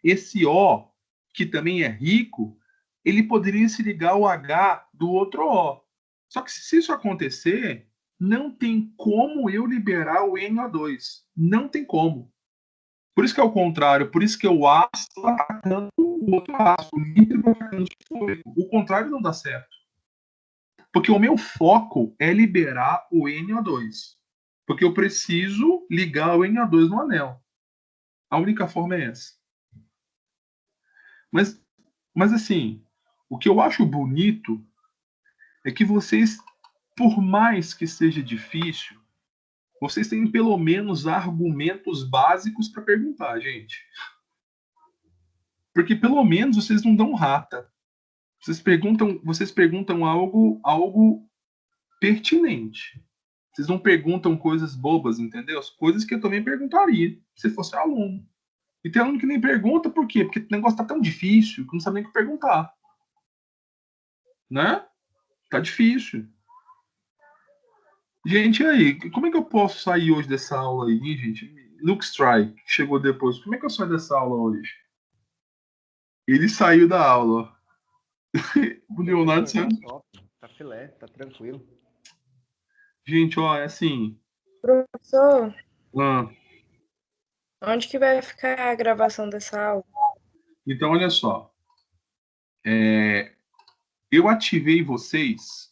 esse O, que também é rico, ele poderia se ligar ao H do outro O. Só que se isso acontecer, não tem como eu liberar o NO2. Não tem como. Por isso que é o contrário, por isso que o ácido está atacando o outro ácido, o nítrico atacando o sulfúrico. O contrário não dá certo. Porque o meu foco é liberar o NO2. Porque eu preciso ligar o NO2 no anel. A única forma é essa. Mas assim, o que eu acho bonito é que vocês, por mais que seja difícil, vocês têm pelo menos argumentos básicos para perguntar, gente. Porque pelo menos vocês não dão rata. Vocês perguntam algo pertinente. Vocês não perguntam coisas bobas, entendeu? As coisas que eu também perguntaria se fosse aluno. E tem aluno que nem pergunta, por quê? Porque o negócio tá tão difícil que não sabe nem o que perguntar. Né? Tá difícil. Gente, e aí? Como é que eu posso sair hoje dessa aula aí, hein, gente? Luke Strike, que chegou depois. Como é que eu saio dessa aula hoje? Ele saiu da aula. O Leonardo Santos. Tá filé, tá tranquilo. Gente, ó, é assim. Professor, Ah, onde que vai ficar a gravação dessa aula? então, olha só. Eu ativei vocês